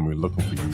homie looking for you.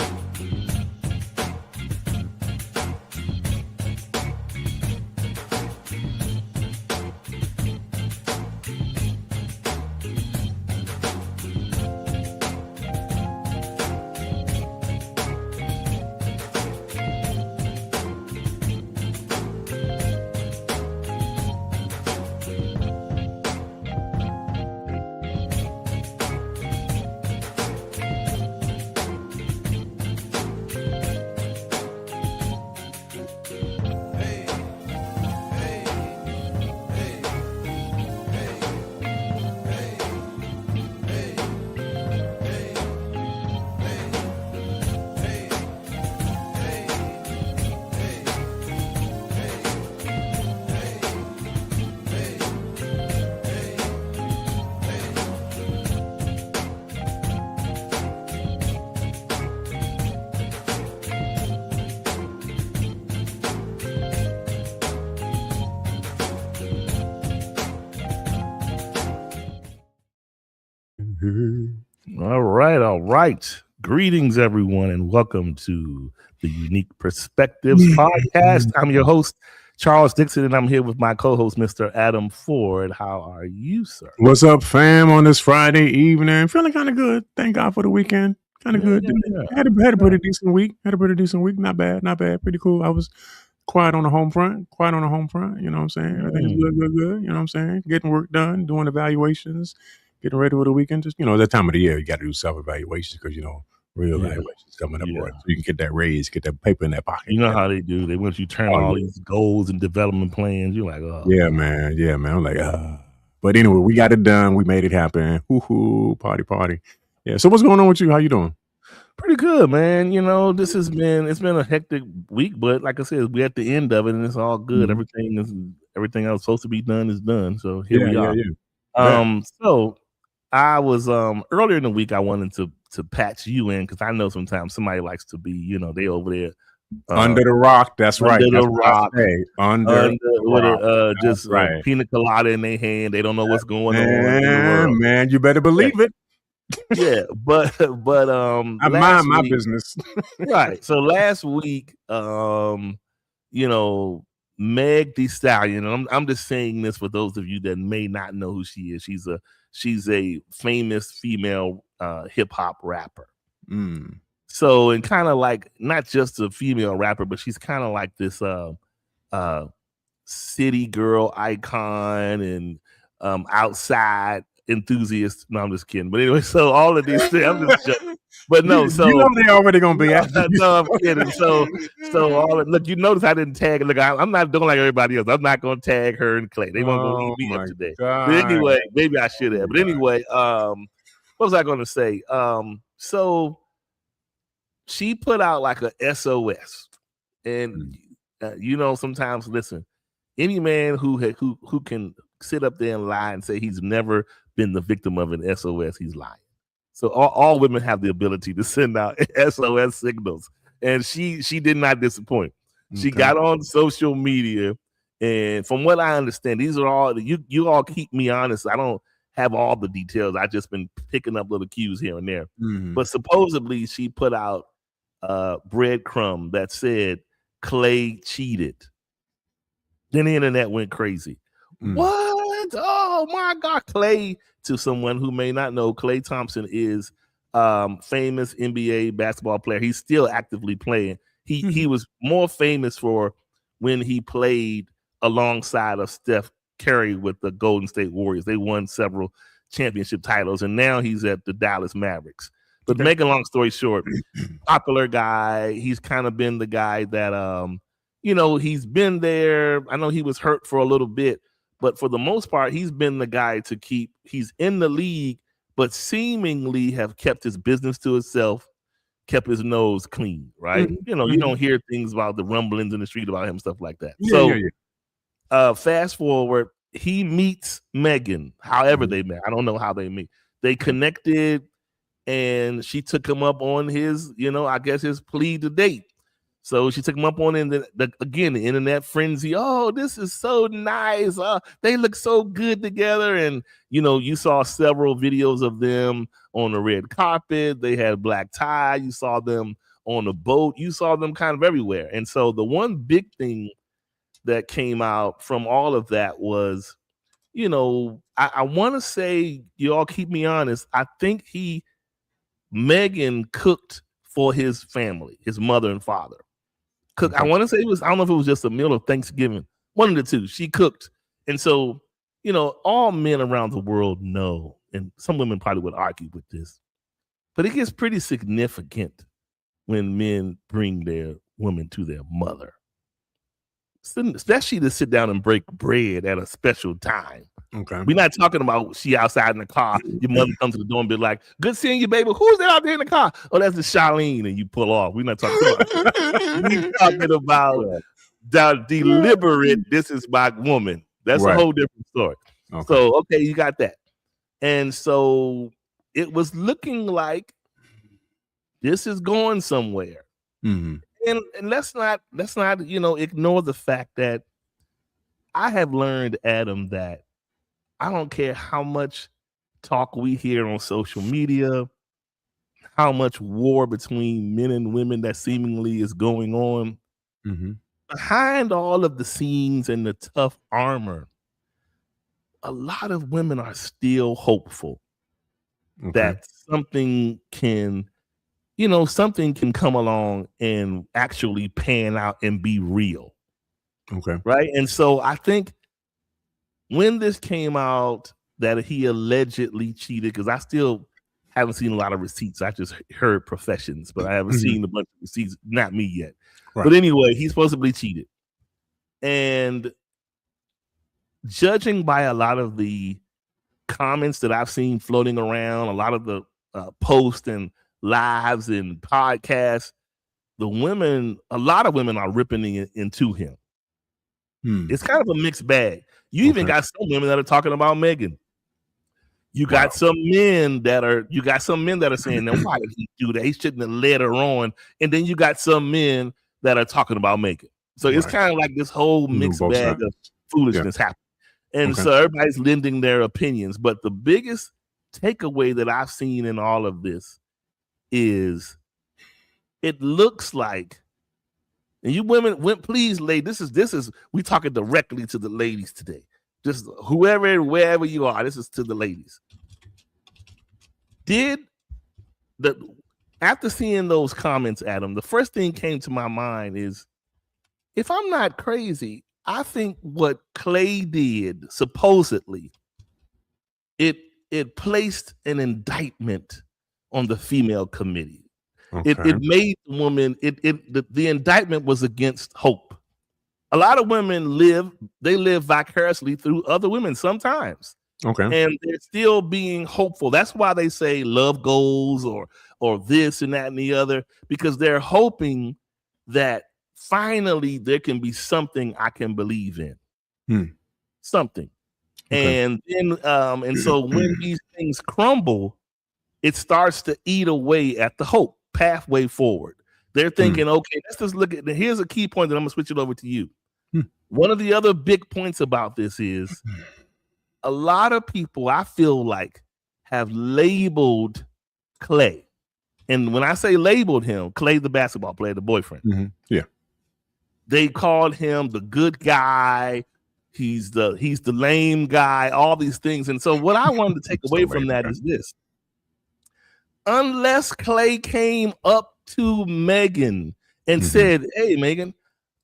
All right. Greetings, everyone, and welcome to the Unique Perspectives Podcast. I'm your host, Charles Dixon, and I'm here with my co-host, Mr. Adam Ford. How are you, sir? What's up, fam? On this Friday evening, feeling kind of good. Thank God for the weekend. Kind of good. Had a pretty decent week. Not bad. Pretty cool. I was quiet on the home front. You know what I'm saying? Everything's good. You know what I'm saying? Getting work done, doing evaluations, getting ready for the weekend. Just, that time of the year, you got to do self-evaluations because, real evaluations coming up. So you can get that raise, get that paper in that pocket. You know how they do. They want you to turn all these goals and development plans. You're like, oh. Yeah, man. I'm like, But anyway, we got it done. We made it happen. Woo-hoo, party. Yeah. So what's going on with you? How you doing? Pretty good, man. It's been a hectic week, but like I said, we're at the end of it and it's all good. Mm-hmm. Everything else supposed to be done is done. So here we are. Yeah. So I was earlier in the week I wanted to patch you in because I know sometimes somebody likes to be, they over there under the rock. That's right. Under the rock. Just right. Pina colada in their hand. They don't know what's going on. Man, you better believe it. Yeah, but I mind my business. Right. So last week, Meg Thee Stallion, and I'm just saying this for those of you that may not know who she is. She's a famous female hip hop rapper. So, and kind of like not just a female rapper, but she's kind of like this city girl icon and outside enthusiast. No, I'm just kidding. But anyway, so all of these things, I'm just joking. But no, so they already gonna be after you. No, I'm kidding. So look, you notice I didn't tag. Look, I'm not doing like everybody else. I'm not gonna tag her and Clay. They won't go eat me up today. God. But anyway, maybe I should have. But anyway, what was I gonna say? So she put out like a SOS, and sometimes listen, any man who can sit up there and lie and say he's never been the victim of an SOS, he's lying. So all women have the ability to send out SOS signals, and she did not disappoint. She got on social media, and from what I understand, these are all you all keep me honest. I don't have all the details. I just been picking up little cues here and there. But supposedly she put out breadcrumb that said Clay cheated. Then the internet went crazy. What? Oh my God. Clay, to someone who may not know, Klay Thompson is famous NBA basketball player. He's still actively playing. He was more famous for when he played alongside of Steph Curry with the Golden State Warriors. They won several championship titles, and now he's at the Dallas Mavericks. But make a long story short, popular guy. He's kind of been the guy that he's been there. I know he was hurt for a little bit, but for the most part, he's been the guy to keep. He's in the league, but seemingly have kept his business to himself, kept his nose clean, right? You don't hear things about the rumblings in the street about him, stuff like that. Fast forward, he meets Megan, however they met. I don't know how they meet. They connected, and she took him up on his, I guess his plea to date. So she took him up on again the internet frenzy. Oh, this is so nice. They look so good together. And you saw several videos of them on the red carpet. They had black tie. You saw them on a boat. You saw them kind of everywhere. And so the one big thing that came out from all of that was, I want to say, you all keep me honest, I think Meghan cooked for his family, his mother and father. Cook. I want to say I don't know if it was just a meal of Thanksgiving. One of the two. She cooked. And so, all men around the world know, and some women probably would argue with this, but it gets pretty significant when men bring their woman to their mother, especially to sit down and break bread at a special time. Okay. We're not talking about she outside in the car. Your mother comes to the door and be like, "Good seeing you, baby. Who's that out there in the car?" "Oh, that's the Charlene," and you pull off. We're not talking about we're talking about the deliberate, this is my woman. That's a whole different story. Okay. So, okay, you got that. And so it was looking like this is going somewhere. Mm-hmm. And let's not ignore the fact that I have learned, Adam, that I don't care how much talk we hear on social media, how much war between men and women that seemingly is going on. Mm-hmm. Behind all of the scenes and the tough armor, a lot of women are still hopeful that something can come along and actually pan out and be real. Okay. Right. And so I think when this came out that he allegedly cheated, because I still haven't seen a lot of receipts. I just heard professions, but I haven't seen a bunch of receipts. Not me yet. Right. But anyway, he supposedly cheated. And judging by a lot of the comments that I've seen floating around, a lot of the posts and lives and podcasts, a lot of women are ripping into him. It's kind of a mixed bag. You even got some women that are talking about Meghan. You got some men that are saying, "Now, why did he do that? He shouldn't have led her on." And then you got some men that are talking about Meghan. So it's kind of like this whole mixed bag of foolishness happening. And so everybody's lending their opinions. But the biggest takeaway that I've seen in all of this is it looks like, and you women, please, ladies, this is we talking directly to the ladies today. Just wherever you are, this is to the ladies. After seeing those comments, Adam, the first thing came to my mind is, if I'm not crazy, I think what Clay did, supposedly, it placed an indictment on the female committee. It made the woman, the indictment was against hope. A lot of women live vicariously through other women sometimes. Okay. And they're still being hopeful. That's why they say love goals or this and that and the other, because they're hoping that finally there can be something I can believe in. Something. Okay. And then and so when these things crumble, it starts to eat away at the hope pathway forward. They're thinking, okay, let's just look at, here's a key point that I'm gonna switch it over to you. One of the other big points about this is a lot of people, I feel like, have labeled Clay. And when I say labeled him, Clay, the basketball player, the boyfriend. Yeah. They called him the good guy. He's the lame guy, all these things. And so what I wanted to take away from that is this. Unless Clay came up to Meghan and said, "Hey, Meghan,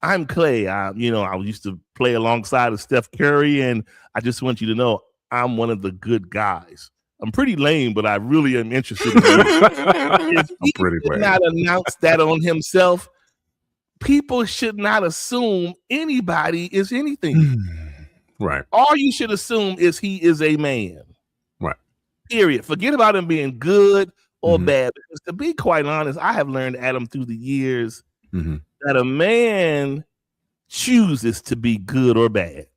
I'm Clay. I used to play alongside of Steph Curry, and I just want you to know I'm one of the good guys. I'm pretty lame, but I really am interested in you." If he did not announce that on himself, people should not assume anybody is anything. Right. All you should assume is he is a man. Right. Period. Forget about him being good or bad. Because to be quite honest, I have learned, Adam, through the years that a man chooses to be good or bad.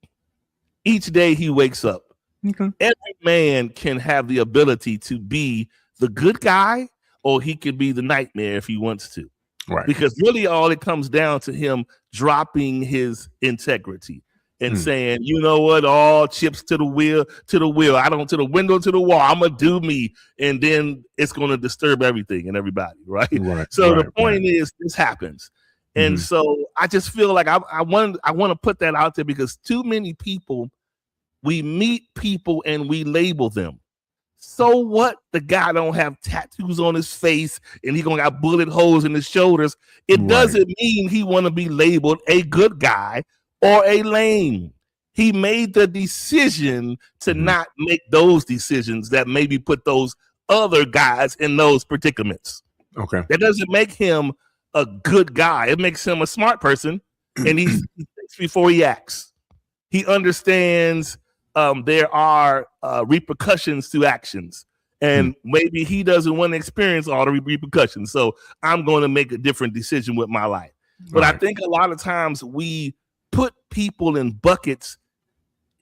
Each day he wakes up. Every man can have the ability to be the good guy, or he could be the nightmare if he wants to. Right. Because really all it comes down to him dropping his integrity and saying, you know what, all chips to the wheel, to the window, to the wall. I'm gonna do me, and then it's gonna disturb everything and everybody, right? So the point is, this happens, and so I just feel like I want to put that out there, because too many people, we meet people and we label them. So what? The guy don't have tattoos on his face and he gonna got bullet holes in his shoulders. It doesn't mean he want to be labeled a good guy or a lame. He made the decision to not make those decisions that maybe put those other guys in those predicaments. Okay. That doesn't make him a good guy. It makes him a smart person, and he thinks before he acts. He understands there are repercussions to actions, and maybe he doesn't want to experience all the repercussions. So I'm going to make a different decision with my life. But I think a lot of times we put people in buckets,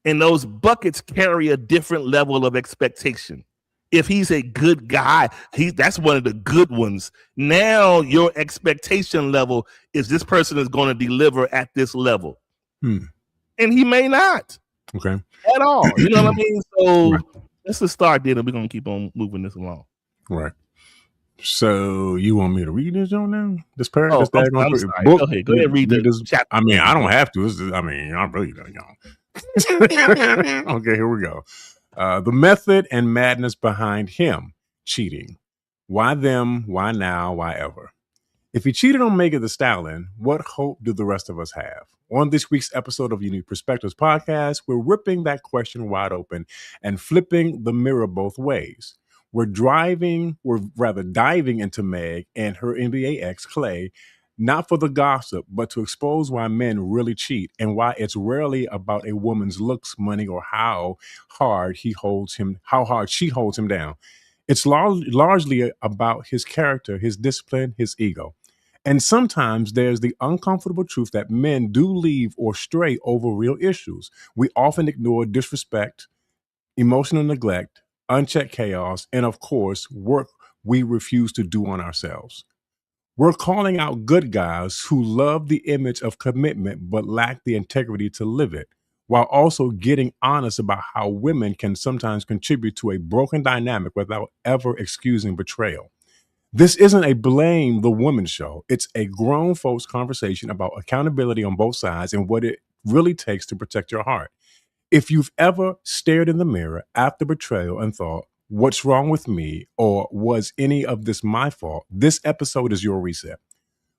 and those buckets carry a different level of expectation. If he's a good guy, that's one of the good ones. Now your expectation level is this person is going to deliver at this level. And he may not. Okay. At all. You know what I mean? So that's the start there, and we're going to keep on moving this along. Right. So you want me to read this on now? This paragraph? I'm sorry. Go ahead read this chapter. I mean, I don't have to. I'm really don't, y'all. Okay, here we go. The method and madness behind him cheating. Why them? Why now? Why ever? If he cheated on Megan Thee Stallion, what hope do the rest of us have? On this week's episode of Unique Perspectives Podcast, we're ripping that question wide open and flipping the mirror both ways. We're diving into Meg and her NBA ex, Clay, not for the gossip, but to expose why men really cheat and why it's rarely about a woman's looks, money, or how hard she holds him down. It's largely about his character, his discipline, his ego. And sometimes there's the uncomfortable truth that men do leave or stray over real issues. We often ignore disrespect, emotional neglect, unchecked chaos, and of course, work we refuse to do on ourselves. We're calling out good guys who love the image of commitment but lack the integrity to live it, while also getting honest about how women can sometimes contribute to a broken dynamic without ever excusing betrayal. This isn't a blame the woman show. It's a grown folks conversation about accountability on both sides and what it really takes to protect your heart. If you've ever stared in the mirror after betrayal and thought, what's wrong with me? Or was any of this my fault? This episode is your reset.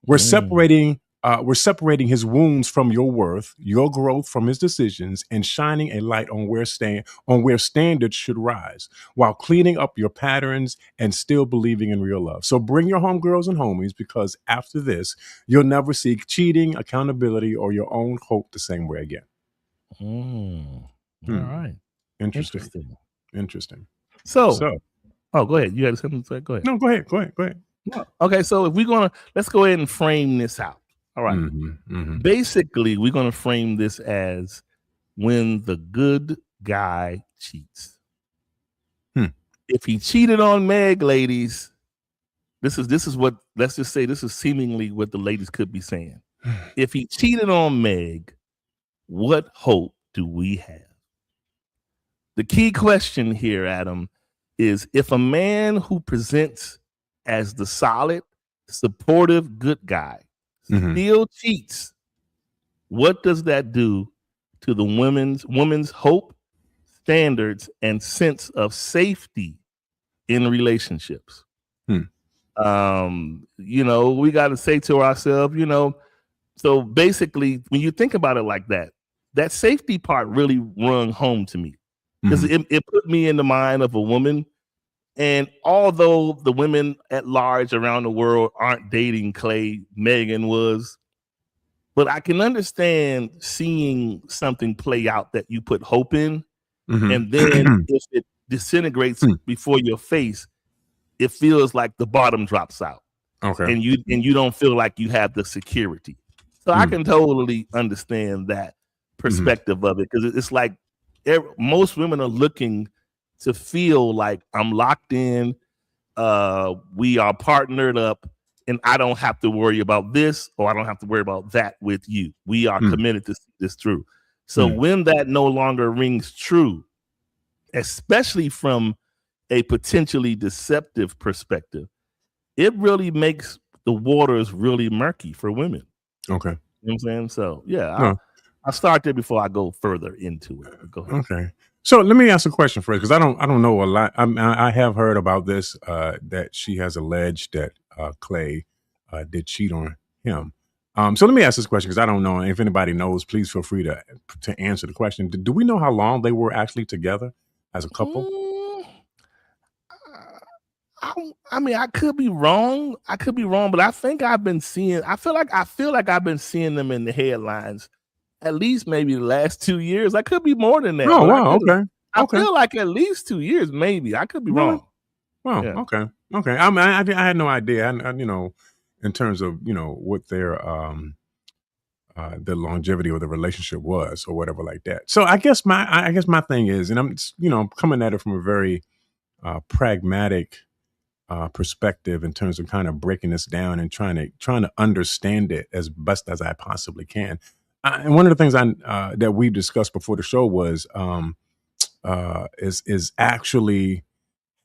We're separating his wounds from your worth, your growth from his decisions, and shining a light on where standards should rise, while cleaning up your patterns and still believing in real love. So bring your homegirls and homies, because after this, you'll never seek cheating, accountability, or your own hope the same way again. All right. Interesting. So, go ahead. You had something to say? Go ahead. No, go ahead. Okay, so if let's go ahead and frame this out. All right. Basically, we're going to frame this as when the good guy cheats. If he cheated on Meg, ladies, this is what, let's just say this is seemingly what the ladies could be saying. If he cheated on Meg, what hope do we have? The key question here, Adam, is if a man who presents as the solid, supportive, good guy still cheats, what does that do to the woman's hope, standards, and sense of safety in relationships? We got to say to ourselves, so basically, when you think about it like that, that safety part really rung home to me, because it put me in the mind of a woman. And although the women at large around the world aren't dating Clay, Megan was, but I can understand seeing something play out that you put hope in, and then if it disintegrates before your face, it feels like the bottom drops out. Okay, and you don't feel like you have the security. So I can totally understand that perspective of it, because it's like most women are looking to feel like I'm locked in, we are partnered up, and I don't have to worry about this, or I don't have to worry about that with you. We are committed to see this through. So when that no longer rings true, especially from a potentially deceptive perspective, it really makes the waters really murky for women. Okay. You know what I'm saying? So yeah, I'll start there before I go further into it. Go ahead. Okay. So let me ask a question first, because I don't know a lot. I have heard about this, that she has alleged that Clay did cheat on him. So let me ask this question, because I don't know. If anybody knows, please feel free to answer the question. Do we know how long they were actually together as a couple? I mean, I could be wrong. But I think I've been seeing. I feel like I've been seeing them in the headlines at least maybe the last 2 years. I could be more than that. Oh, wow. Okay. I feel like at least 2 years, maybe. I could be wrong. Wow. Yeah. Okay. I mean, I had no idea. I, in terms of what their the longevity of the relationship was, or whatever like that. So I guess my thing is, and I'm coming at it from a very pragmatic perspective in terms of kind of breaking this down and trying to understand it as best as I possibly can. And one of the things that we discussed before the show was is actually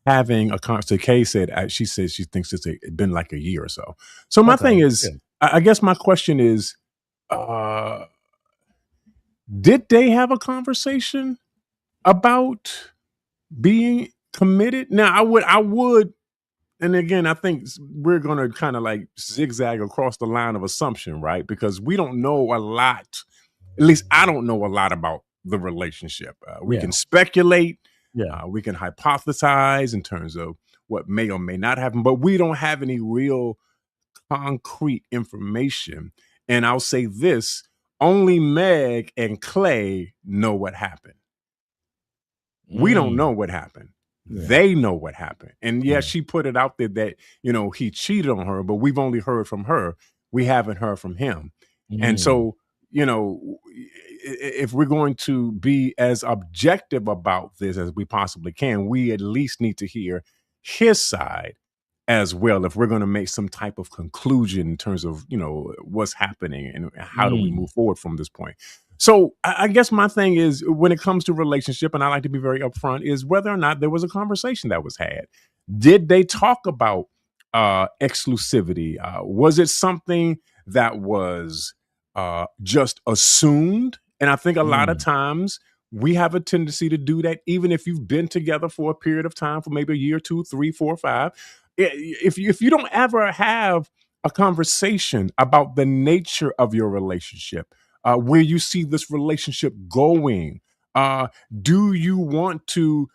having a conversation. Kay said she says she thinks it's been like a year or so. So my thing is, I guess my question is, did they have a conversation about being committed? Now I would. And again, I think we're going to kind of like zigzag across the line of assumption, right? Because we don't know a lot. At least I don't know a lot about the relationship. We can speculate. We can hypothesize in terms of what may or may not happen, but we don't have any real concrete information. And I'll say this, only Meg and Clay know what happened. We don't know what happened. They know what happened. And yes, she put it out there that, he cheated on her, but we've only heard from her. We haven't heard from him. And so, if we're going to be as objective about this as we possibly can, we at least need to hear his side as well, if we're going to make some type of conclusion in terms of, what's happening and how do we move forward from this point. So I guess my thing is, when it comes to relationship, and I like to be very upfront, is whether or not there was a conversation that was had. Did they talk about exclusivity? Was it something that was just assumed? And I think a lot of times we have a tendency to do that, even if you've been together for a period of time, for maybe a year, 2, 3, 4, 5. If you don't ever have a conversation about the nature of your relationship, where you see this relationship going, do you want to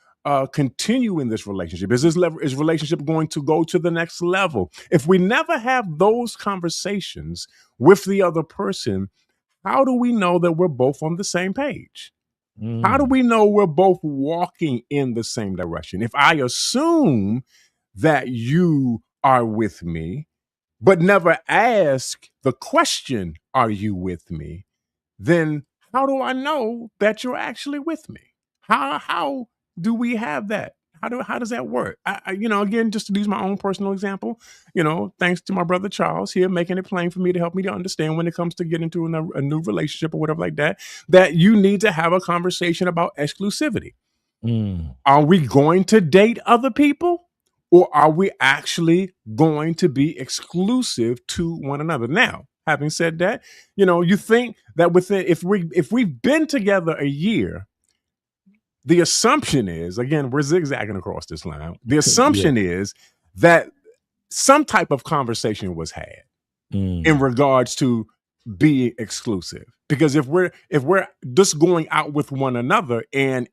continue in this relationship? Is relationship going to go to the next level? If we never have those conversations with the other person, how do we know that we're both on the same page? How do we know we're both walking in the same direction? If I assume that you are with me, but never ask the question, are you with me? Then how do I know that you're actually with me? How do we have that? How does that work? Again, just to use my own personal example, thanks to my brother Charles here, making it plain for me to help me to understand when it comes to getting into a new relationship or whatever like that, that you need to have a conversation about exclusivity. Are we going to date other people? Or are we actually going to be exclusive to one another? Now, having said that, you think that if we've been together a year, the assumption is, again, we're zigzagging across this line. The assumption is that some type of conversation was had in regards to being exclusive. Because if we're just going out with one another and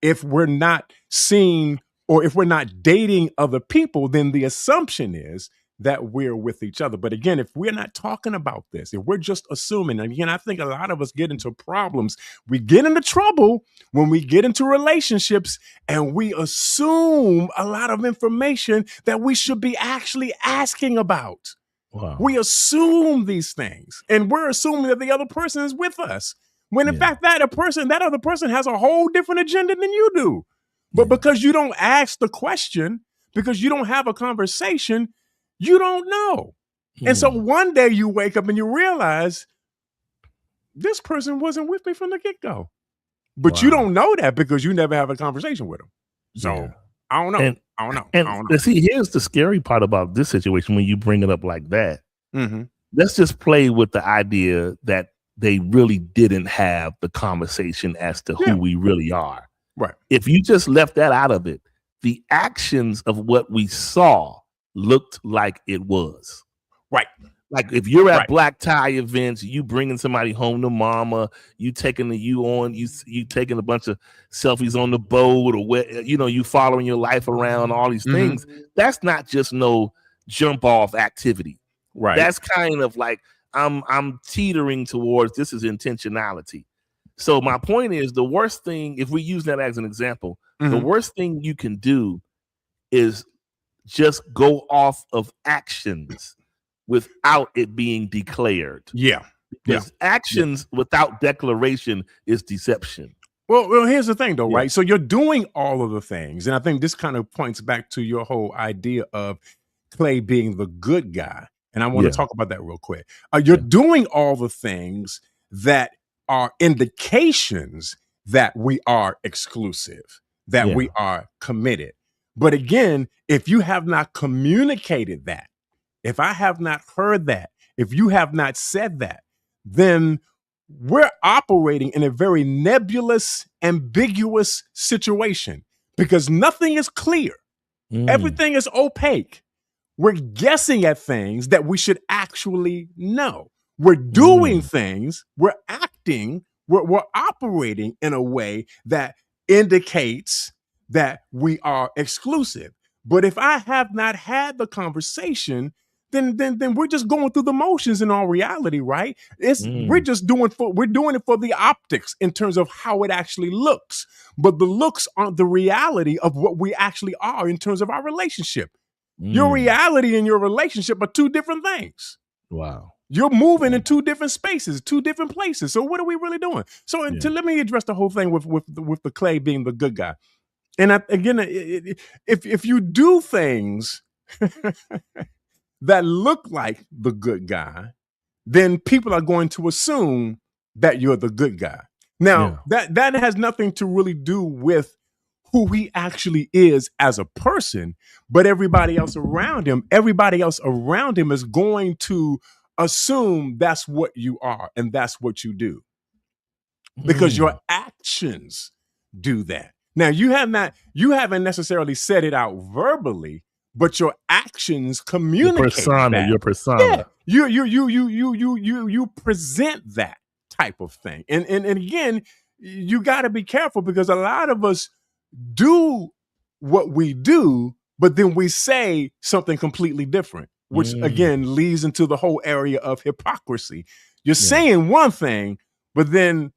if we're not seeing, or if we're not dating other people, then the assumption is that we're with each other. But again, if we're not talking about this, if we're just assuming, and again, I think a lot of us get into problems. We get into trouble when we get into relationships and we assume a lot of information that we should be actually asking about. Wow. We assume these things, and we're assuming that the other person is with us, when in fact that other person has a whole different agenda than you do. But because you don't ask the question, because you don't have a conversation, You don't know. And so one day you wake up and you realize this person wasn't with me from the get-go. But you don't know that because you never have a conversation with them. So I don't know. I don't know. And see, here's the scary part about this situation when you bring it up like that. Mm-hmm. Let's just play with the idea that they really didn't have the conversation as to who we really are. Right. If you just left that out of it, the actions of what we saw looked like it was. Right. Like if you're at black tie events, you bringing somebody home to mama, you taking you taking a bunch of selfies on the boat, or where, you following your life around, all these things. That's not just no jump off activity. Right. That's kind of like I'm teetering towards this is intentionality. So my point is, the worst thing, if we use that as an example, the worst thing you can do is just go off of actions without it being declared. Yeah. Because actions without declaration is deception. Well, here's the thing though, right? So you're doing all of the things. And I think this kind of points back to your whole idea of Clay being the good guy. And I want to talk about that real quick. You're doing all the things that are indications that we are exclusive, that we are committed. But again, if you have not communicated that, if I have not heard that, if you have not said that, then we're operating in a very nebulous, ambiguous situation because nothing is clear. Everything is opaque. We're guessing at things that we should actually know. We're doing things, we're acting, we're operating in a way that indicates that we are exclusive. But if I have not had the conversation, then we're just going through the motions in all reality, right? We're doing it for the optics in terms of how it actually looks. But the looks aren't the reality of what we actually are in terms of our relationship. Your reality and your relationship are two different things. Wow. You're moving in two different spaces, two different places. So what are we really doing? So let me address the whole thing with the Clay being the good guy. And again, if you do things that look like the good guy, then people are going to assume that you're the good guy. Now, that has nothing to really do with who he actually is as a person, but everybody else around him is going to assume that's what you are and that's what you do. Because your actions do that. Now, you haven't necessarily said it out verbally, but your actions communicate your persona. Yeah. You present that type of thing. And again, you got to be careful because a lot of us do what we do, but then we say something completely different, which again leads into the whole area of hypocrisy. You're saying one thing, but then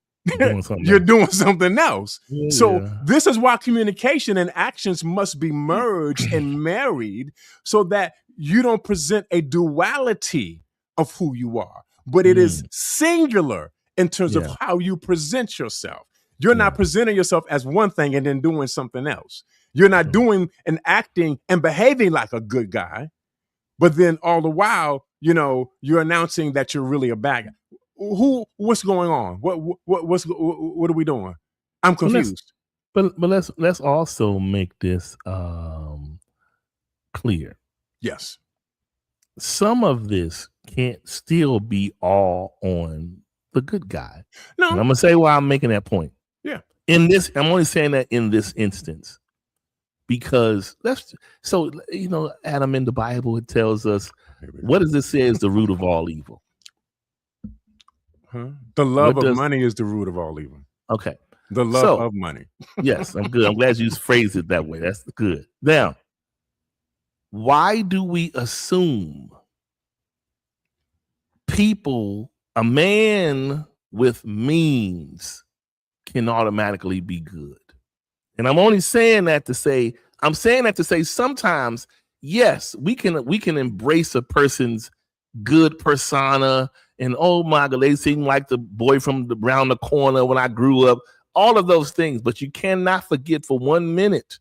you're doing something else. This is why communication and actions must be merged and married so that you don't present a duality of who you are, but it is singular in terms of how you present yourself. You're not presenting yourself as one thing and then doing something else. You're not doing and acting and behaving like a good guy, but then all the while, you're announcing that you're really a bad guy. What's going on? What are we doing? I'm confused. But let's also make this clear. Yes. Some of this can't still be all on the good guy. No. And I'm gonna say why I'm making that point. Yeah. I'm only saying that in this instance. Because Adam, in the Bible, it tells us, what does it say is the root of all evil? The love of money is the root of all evil. Okay. The love of money. Yes, I'm good. I'm glad you phrased it that way. That's good. Now, why do we assume a man with means can automatically be good? And I'm only saying that to say, sometimes, yes, we can embrace a person's good persona and, oh my God, they seem like the boy from around the corner when I grew up, all of those things. But you cannot forget for 1 minute,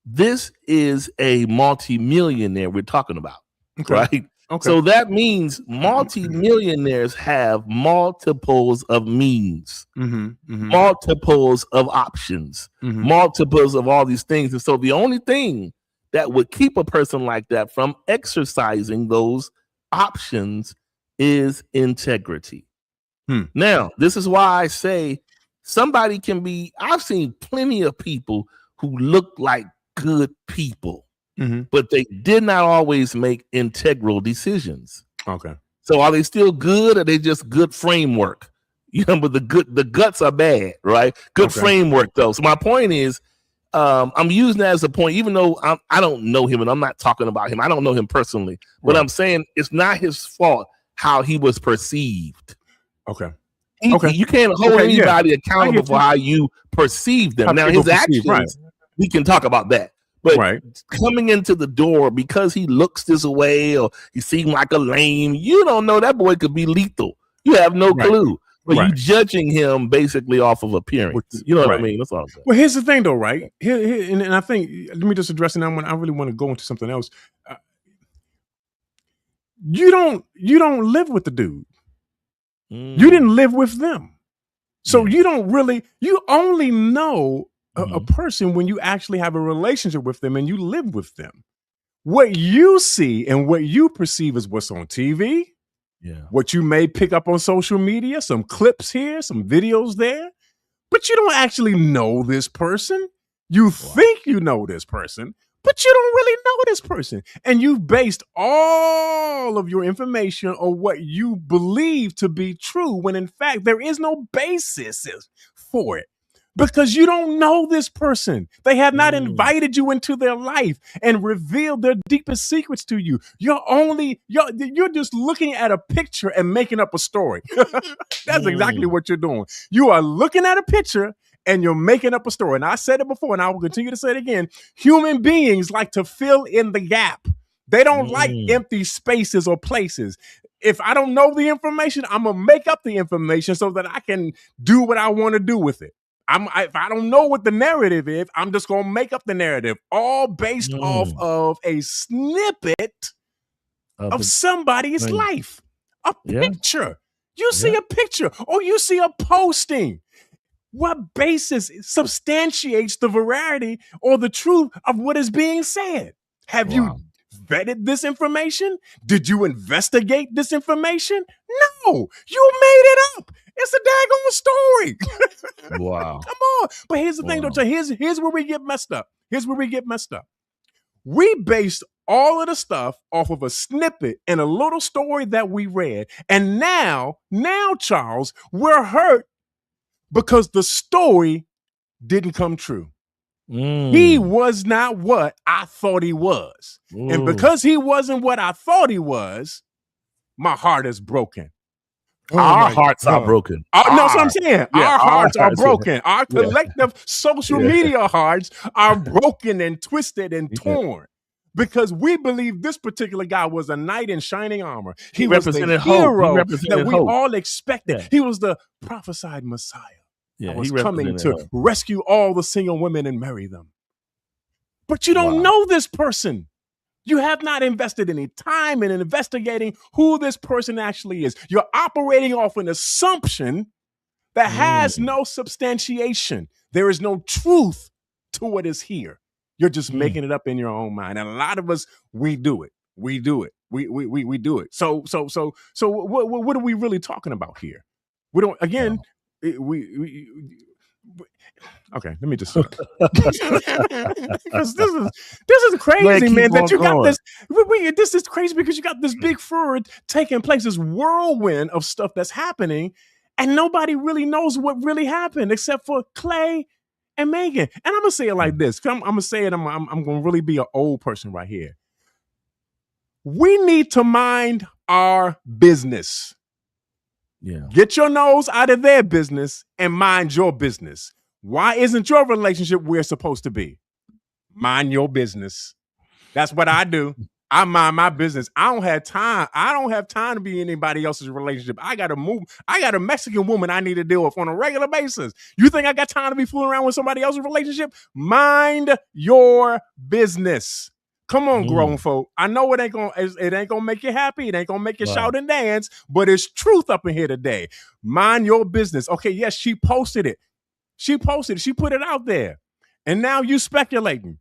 this is a multimillionaire we're talking about. right? So that means multimillionaires have multiples of means, multiples of options, multiples of all these things. And so the only thing that would keep a person like that from exercising those options is integrity. Now, this is why I say somebody can be, I've seen plenty of people who look like good people, but they did not always make integral decisions. Okay. So are they still good, or are they just good framework? You know, but the guts are bad, right? Good framework though. So my point is, I'm using that as a point, even though I don't know him and I'm not talking about him. I don't know him personally, but I'm saying it's not his fault how he was perceived. Okay. You can't hold anybody accountable for how you perceive them. Now his actions, we can talk about that. But coming into the door because he looks this way or he seems like a lame, you don't know that boy could be lethal. You have no clue. But you judging him basically off of appearance. You know what I mean? That's all I'm saying. Well, here's the thing, though, right? Here, and I think, let me just address it now. I really want to go into something else. You don't live with the dude. You didn't live with them. So you only know a person when you actually have a relationship with them and you live with them. What you see and what you perceive is what's on TV. What you may pick up on social media, some clips here, some videos there, but you don't actually know this person. You think you know this person, but you don't really know this person. And you've based all of your information on what you believe to be true, when in fact there is no basis for it. Because you don't know this person. They have not invited you into their life and revealed their deepest secrets to you. You're just looking at a picture and making up a story. That's exactly what you're doing. You are looking at a picture and you're making up a story. And I said it before and I will continue to say it again. Human beings like to fill in the gap. They don't like empty spaces or places. If I don't know the information, I'm going to make up the information so that I can do what I want to do with it. If I don't know what the narrative is, I'm just going to make up the narrative, all based off of a snippet of somebody's life. A picture. You see a picture or you see a posting. What basis substantiates the veracity or the truth of what is being said? Have you vetted this information? Did you investigate this information? No, you made it up. It's a daggone story. Wow. Come on. But here's the thing, though. Here's where we get messed up. We based all of the stuff off of a snippet and a little story that we read. And now, Charles, we're hurt because the story didn't come true. He was not what I thought he was. And because he wasn't what I thought he was, my heart is broken. Our hearts are broken. No, that's what I'm saying. Our hearts are broken. Our collective social media hearts are broken and twisted and torn. Because we believe this particular guy was a knight in shining armor. He was the hero that we all expected. He was the prophesied Messiah. I was coming to rescue all the single women and marry them. But you don't know this person. You have not invested any time in investigating who this person actually is. You're operating off an assumption that has no substantiation. There is no truth to what is here. You're just making it up in your own mind. And a lot of us, we do it. We do it. We do it. So what are we really talking about here? We don't, again, okay, let me just because this is crazy, man. That you got this. This is crazy because you got this big furor taking place, this whirlwind of stuff that's happening, and nobody really knows what really happened except for Clay and Megan. And I'm gonna say it like this. I'm gonna say it. I'm gonna really be an old person right here. We need to mind our business. Get your nose out of their business and mind your business. Why isn't your relationship where it's supposed to be? Mind your business. That's what I do. I mind my business. I don't have time. I don't have time to be in anybody else's relationship. I got to move. I got a Mexican woman I need to deal with on a regular basis. You think I got time to be fooling around with somebody else's relationship? Mind your business. Come on, grown folk. I know it ain't gonna make you happy. It ain't gonna make you shout and dance, but it's truth up in here today. Mind your business. Okay, yes, she posted it. She put it out there. And now you speculating.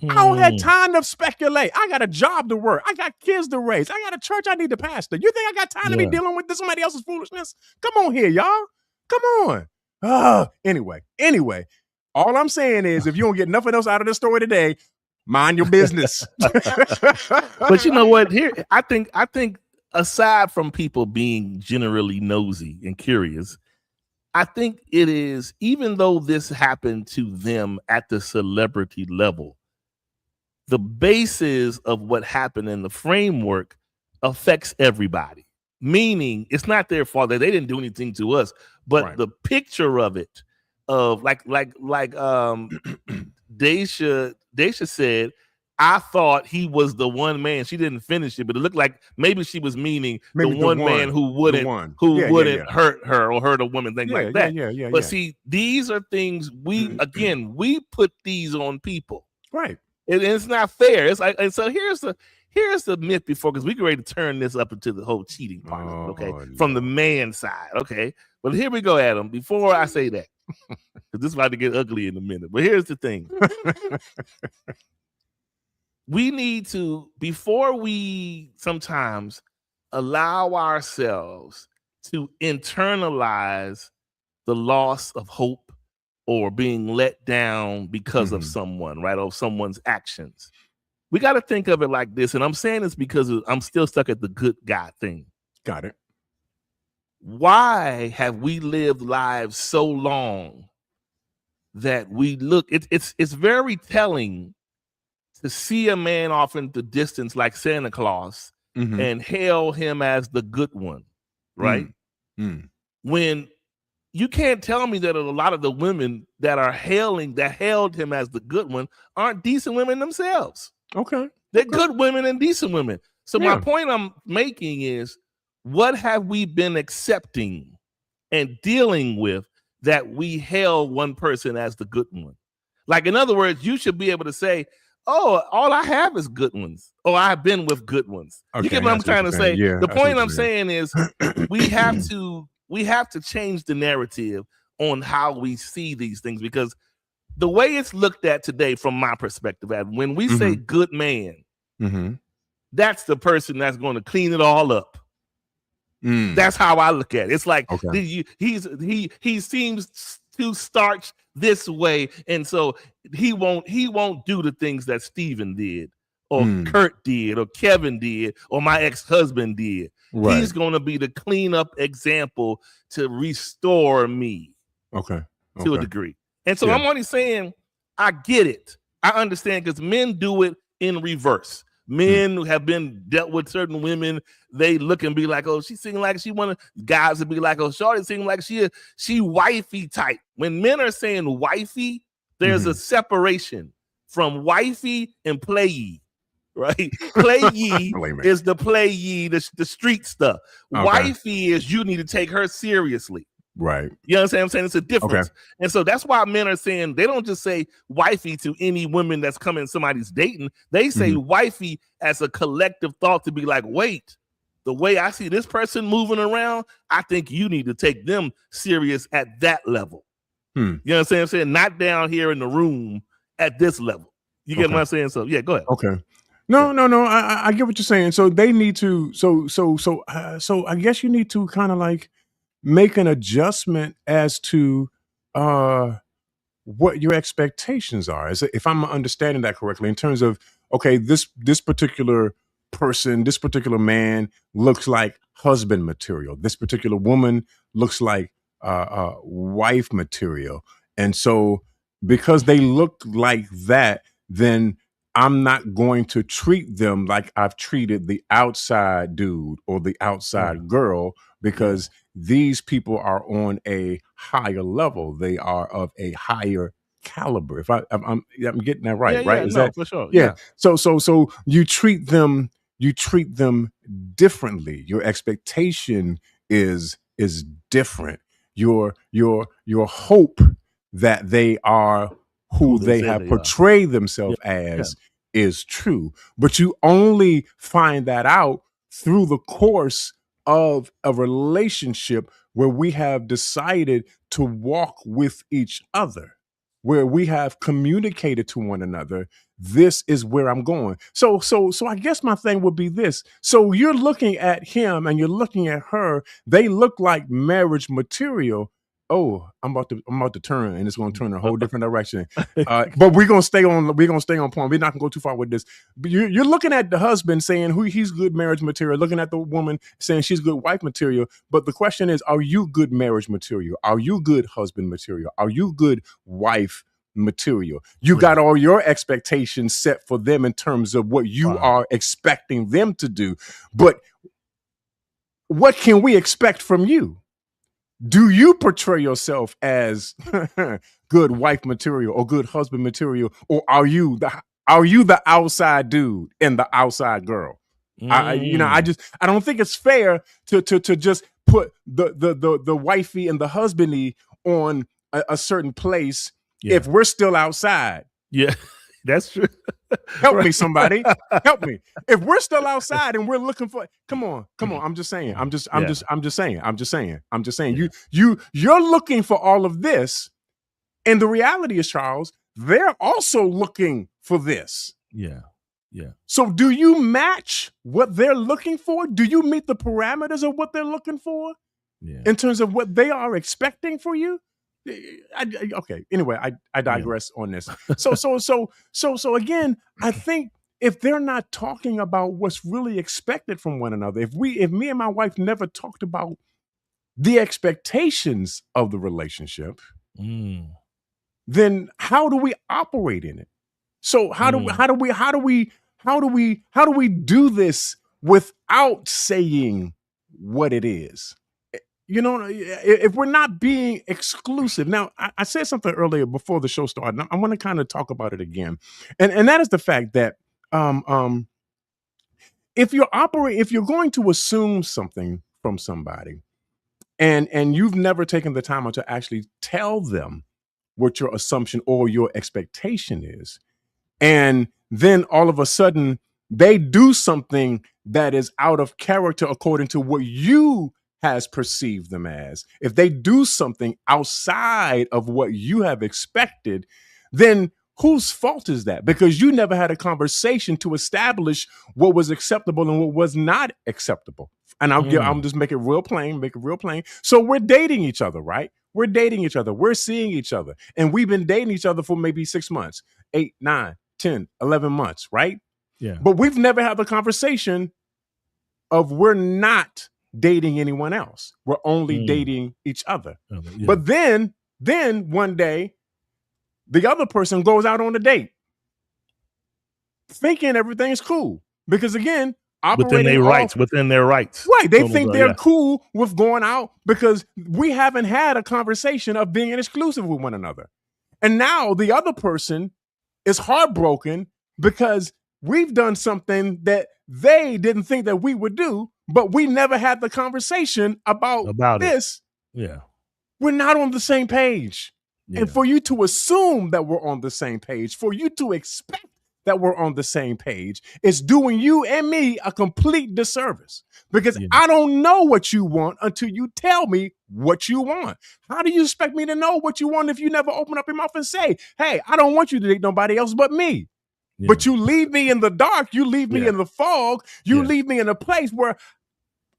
I don't have time to speculate. I got a job to work. I got kids to raise. I got a church I need to pastor. You think I got time to be dealing with somebody else's foolishness? Come on here, y'all. Come on. Anyway, all I'm saying is if you don't get nothing else out of this story today, mind your business. But you know what? Here, I think aside from people being generally nosy and curious, I think it is, even though this happened to them at the celebrity level, the basis of what happened in the framework affects everybody. Meaning, it's not their fault that they didn't do anything to us, but the picture of it, of like Daisha said, I thought he was the one man. She didn't finish it, but it looked like maybe she was meaning the one man who wouldn't hurt her or hurt a woman, things like that. But see, these are things we put these on people, right? And it's not fair. It's like, and so here's the myth before, because we get ready to turn this up into the whole cheating part, from the man side, okay. But here we go, Adam. Before I say that, because this is about to get ugly in a minute. But here's the thing. We need to, before we sometimes allow ourselves to internalize the loss of hope or being let down because of someone, right, or someone's actions, we got to think of it like this. And I'm saying this because I'm still stuck at the good guy thing. Got it. Why have we lived lives so long that we look, it's very telling to see a man off in the distance like Santa Claus and hail him as the good one, right? When you can't tell me that a lot of the women that hailed him as the good one aren't decent women themselves. Okay. They're good women and decent women. So my point I'm making is, what have we been accepting and dealing with that we hail one person as the good one? Like, in other words, you should be able to say, oh, all I have is good ones. Oh, I've been with good ones. Okay, you get what I'm trying to say? Yeah, the point I'm saying is we have to change the narrative on how we see these things, because the way it's looked at today, from my perspective, when we say good man, that's the person that's going to clean it all up. That's how I look at it. It's like he seems to starch this way, and so he won't do the things that Steven did, or Kurt did, or Kevin did, or my ex-husband did. Right. He's going to be the cleanup example to restore me, to a degree. And so I'm only saying, I get it, I understand, because men do it in reverse. Men who have been dealt with certain women, they look and be like, oh, she seems like she want to. Guys would be like, oh, shorty seems like she wifey type. When men are saying wifey, there's a separation from wifey and playee, right? Playee is the playee, the street stuff. Wifey is you need to take her seriously. Right. You know what I'm saying? It's a difference. And so that's why men are saying, they don't just say wifey to any woman that's coming, somebody's dating. They say wifey as a collective thought, to be like, wait, the way I see this person moving around, I think you need to take them serious at that level. You know what I'm saying? Not down here in the room at this level. You get what I'm saying? So yeah, go ahead. Okay. No. I get what you're saying. So they need to. So I guess you need to kind of like make an adjustment as to what your expectations are. If I'm understanding that correctly, in terms of, okay, this particular person, this particular man looks like husband material. This particular woman looks like wife material. And so because they look like that, then I'm not going to treat them like I've treated the outside dude or the outside girl, because these people are on a higher level. They are of a higher caliber. If I'm getting that right, right? Is that for sure? Yeah. So you treat them differently. Your expectation is different. Your hope that they are who they have portrayed themselves as is true. But you only find that out through the course of a relationship where we have decided to walk with each other, where we have communicated to one another, this is where I'm going. So I guess my thing would be this. So you're looking at him and you're looking at her. They look like marriage material. Oh, I'm about to turn, and it's going to turn in a whole different direction. But we're gonna stay on point. We're not gonna go too far with this. But you're looking at the husband saying he's good marriage material, looking at the woman saying she's good wife material. But the question is, are you good marriage material? Are you good husband material? Are you good wife material? You got all your expectations set for them in terms of what you are expecting them to do. But what can we expect from you? Do you portray yourself as good wife material or good husband material, or are you the outside dude and the outside girl? I don't think it's fair to just put the wifey and the husbandy on a certain place if we're still outside. Yeah, that's true. Help me, somebody. Help me. If we're still outside and we're looking for, come on. I'm just saying. I'm just saying. You're looking for all of this, and the reality is, Charles, they're also looking for this. Yeah. So do you match what they're looking for? Do you meet the parameters of what they're looking for in terms of what they are expecting for you? Okay. Anyway, I digress on this. So again, I think if they're not talking about what's really expected from one another, if me and my wife never talked about the expectations of the relationship, then how do we operate in it? So how do we do this without saying what it is? You know, if we're not being exclusive. Now, I said something earlier before the show started. I want to kind of talk about it again. And that is the fact that if you're going to assume something from somebody and you've never taken the time to actually tell them what your assumption or your expectation is, and then all of a sudden they do something that is out of character according to what you has perceived them as, if they do something outside of what you have expected, then whose fault is that? Because you never had a conversation to establish what was acceptable and what was not acceptable. And I'm just make it real plain. So we're dating each other, right? We're dating each other. We're seeing each other. And we've been dating each other for maybe 6 months, 8, 9, 10, 11 months, right? Yeah. But we've never had the conversation of we're not dating anyone else. We're only dating each other. Yeah. But then one day, the other person goes out on a date, thinking everything's cool. Because again, within their rights. Right. They think they're cool with going out because we haven't had a conversation of being exclusive with one another. And now the other person is heartbroken because we've done something that they didn't think that we would do, but we never had the conversation about this. Yeah. We're not on the same page. Yeah. And for you to assume that we're on the same page, for you to expect that we're on the same page, is doing you and me a complete disservice. Because I don't know what you want until you tell me what you want. How do you expect me to know what you want if you never open up your mouth and say, hey, I don't want you to date nobody else but me? Yeah. But you leave me in the dark. You leave me in the fog. You leave me in a place where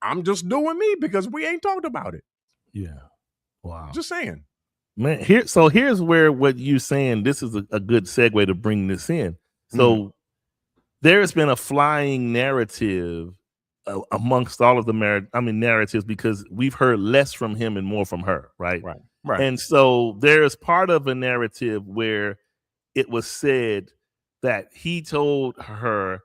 I'm just doing me because we ain't talked about it. Yeah. Wow. Just saying. Man, here's where what you're saying, this is a good segue to bring this in. So there's been a flying narrative amongst all of the narratives, because we've heard less from him and more from her, right? Right. And so there's part of a narrative where it was said that he told her,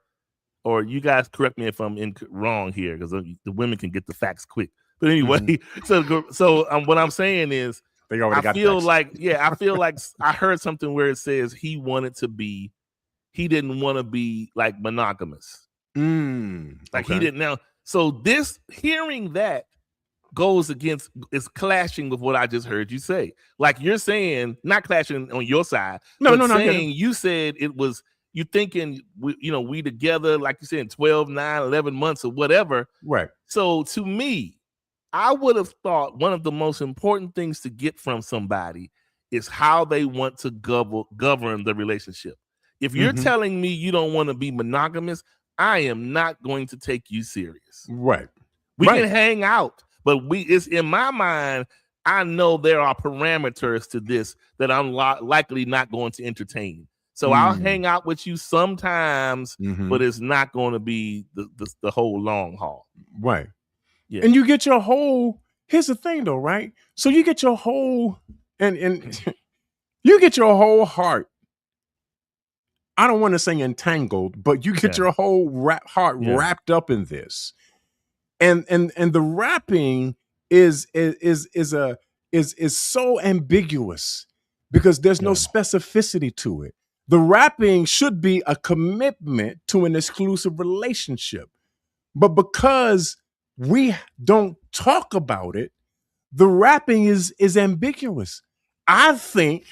or you guys correct me if I'm wrong here, because the women can get the facts quick. But anyway, so what I'm saying is, I feel like I heard something where it says he didn't want to be like monogamous. Like he didn't know. So hearing that is clashing with what I just heard you say. Like you're saying, not clashing on your side, saying you said it was you thinking we together, like you said, 12, 9, 11 months or whatever. Right. So to me, I would have thought one of the most important things to get from somebody is how they want to govern the relationship. If you're telling me you don't want to be monogamous, I am not going to take you serious. Right. We can hang out, but it's in my mind, I know there are parameters to this that I'm likely not going to entertain. So I'll hang out with you sometimes, but it's not going to be the whole long haul. Right. Yeah. And you get your whole, here's the thing though, right? So you get your whole, and you get your whole heart. I don't want to say entangled, but you get your whole heart wrapped up in this. And the wrapping is so ambiguous because there's no specificity to it. The wrapping should be a commitment to an exclusive relationship. But because we don't talk about it, the wrapping is ambiguous. I think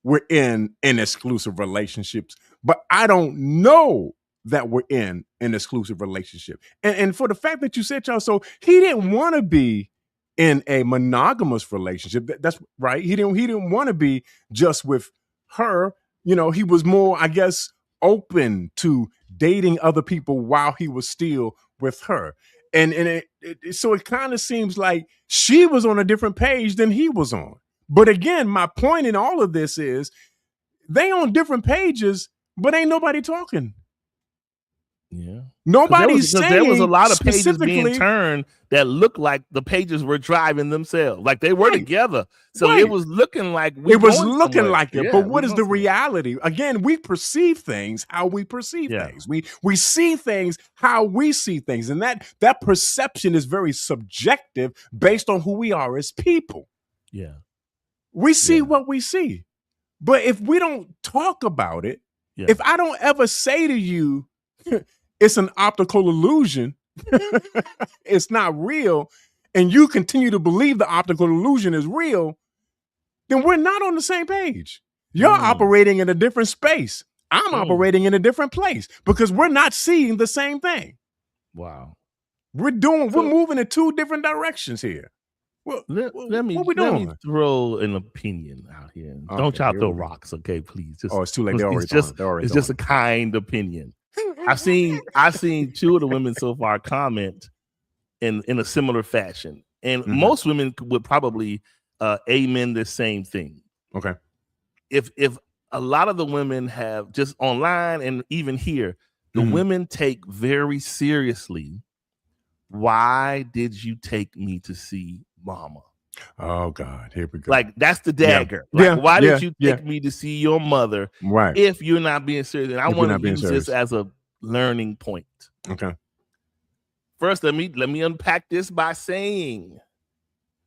we're in exclusive relationships, but I don't know that we're in an exclusive relationship. And for the fact that you said, y'all, so he didn't want to be in a monogamous relationship. That's right. He didn't want to be just with her. He was more, I guess, open to dating other people while he was still with her. And so it kind of seems like she was on a different page than he was on. But again, my point in all of this is they on different pages, but ain't nobody talking. Yeah. Nobody's saying there was a lot of pages being turned that looked like the pages were driving themselves. Like they were together. So it was looking like it. But what is the reality? Again, we perceive things how we perceive things. We see things how we see things. And that perception is very subjective based on who we are as people. Yeah. We see what we see. But if we don't talk about it, if I don't ever say to you, it's an optical illusion, it's not real, and you continue to believe the optical illusion is real, then we're not on the same page. You're operating in a different space. I'm operating in a different place because we're not seeing the same thing. Wow. We're moving in two different directions here. Well, let me throw an opinion out here. Okay, don't y'all throw rocks, okay? Please. It's too late. It's just a kind opinion. I've seen two of the women so far comment in a similar fashion, and most women would probably amen the same thing. Okay. If a lot of the women have just online and even here, the women take very seriously. Why did you take me to see Mama? Oh God, here we go. Like that's the dagger. Why did you take me to see your mother? Right. If you're not being serious, and I want to use this as a learning point. Okay. First, let me unpack this by saying,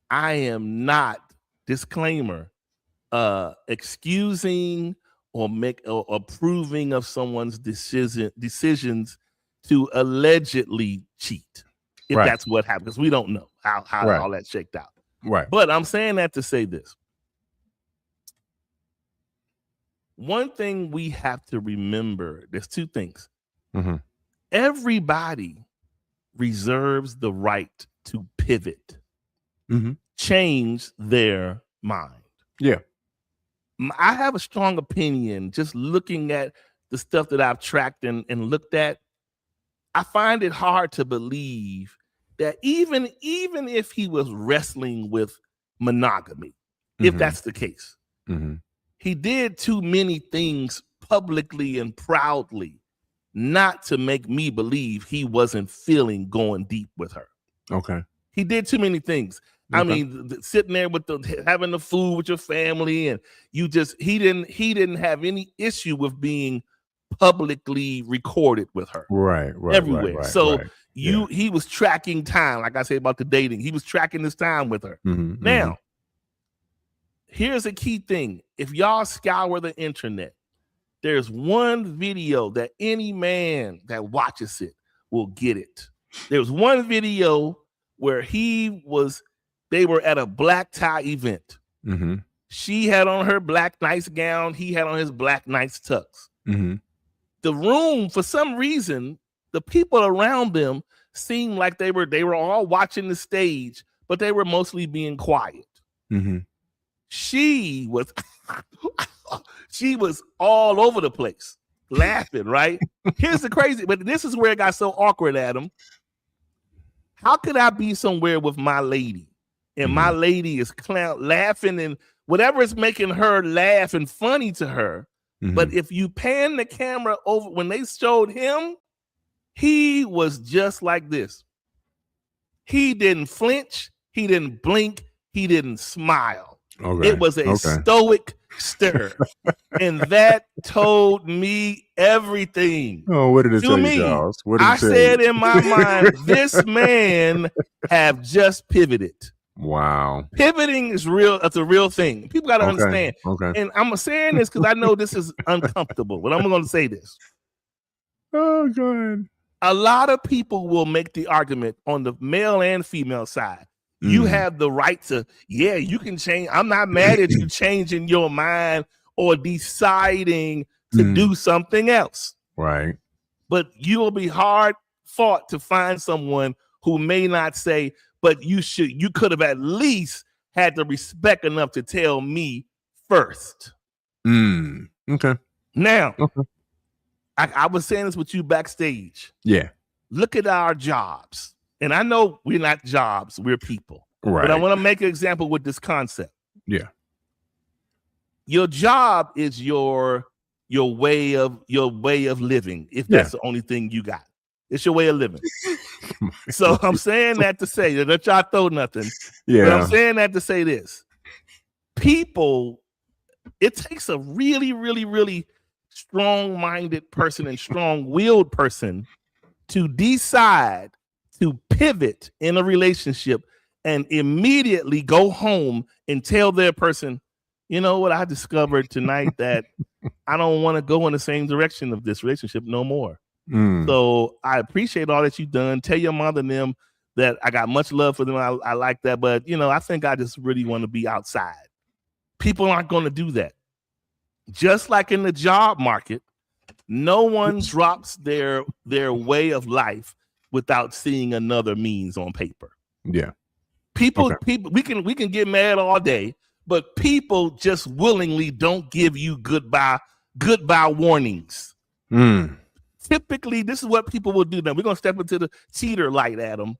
I am not, disclaimer, excusing or approving of someone's decisions to allegedly cheat. If that's what happened, because we don't know how all that shaked out. Right. But I'm saying that to say this. One thing we have to remember, there's two things. Everybody reserves the right to pivot, change their mind. Yeah. I have a strong opinion just looking at the stuff that I've tracked and looked at. I find it hard to believe that even if he was wrestling with monogamy, if that's the case, he did too many things publicly and proudly not to make me believe he wasn't feeling going deep with her. Okay. He did too many things. Okay. I mean, sitting there with having the food with your family, and he didn't have any issue with being publicly recorded with her. Right. Everywhere. He was tracking time, like I said about the dating. He was tracking his time with her. Now, here's a key thing. If y'all scour the internet, there's one video that any man that watches it will get it. There's one video where they were at a black tie event. She had on her black nice gown. He had on his black nice tux. Mm-hmm. The room, for some reason, the people around them seemed like they were all watching the stage, but they were mostly being quiet. Mm-hmm. She was all over the place, laughing, right? Here's the crazy, but this is where it got so awkward, Adam. How could I be somewhere with my lady and my lady is laughing and whatever is making her laugh and funny to her? But if you pan the camera over, when they showed him, he was just like this. He didn't flinch. He didn't blink. He didn't smile. Okay. It was a stoic stare. And that told me everything. Oh, what did it tell you, Charles? What did it tell you? in my mind, this man have just pivoted. Wow. Pivoting is real. It's a real thing. People got to understand. Okay. And I'm saying this because I know this is uncomfortable, but I'm going to say this. Oh, God. A lot of people will make the argument on the male and female side. You have the right to, you can change. I'm not mad at you changing your mind or deciding to do something else. Right. But you will be hard fought to find someone who may not say, but you could have at least had the respect enough to tell me first. Okay. Now, I was saying this with you backstage. Yeah. Look at our jobs. And I know we're not jobs, we're people. Right. But I want to make an example with this concept. Yeah. Your job is your way of living, if that's the only thing you got. It's your way of living. So I'm saying that to say that y'all throw nothing. Yeah. But I'm saying that to say this. People, it takes a really, really, really strong-minded person and strong-willed person to decide to pivot in a relationship and immediately go home and tell their person, you know what, I discovered tonight that I don't want to go in the same direction of this relationship no more. So I appreciate all that you've done. Tell your mother and them that I got much love for them. I like that. But, I think I just really want to be outside. People aren't going to do that. Just like in the job market, no one drops their way of life without seeing another means on paper. Yeah. People, we can get mad all day, but people just willingly don't give you goodbye warnings. Typically, this is what people will do. Now we're gonna step into the cheater light, Adam.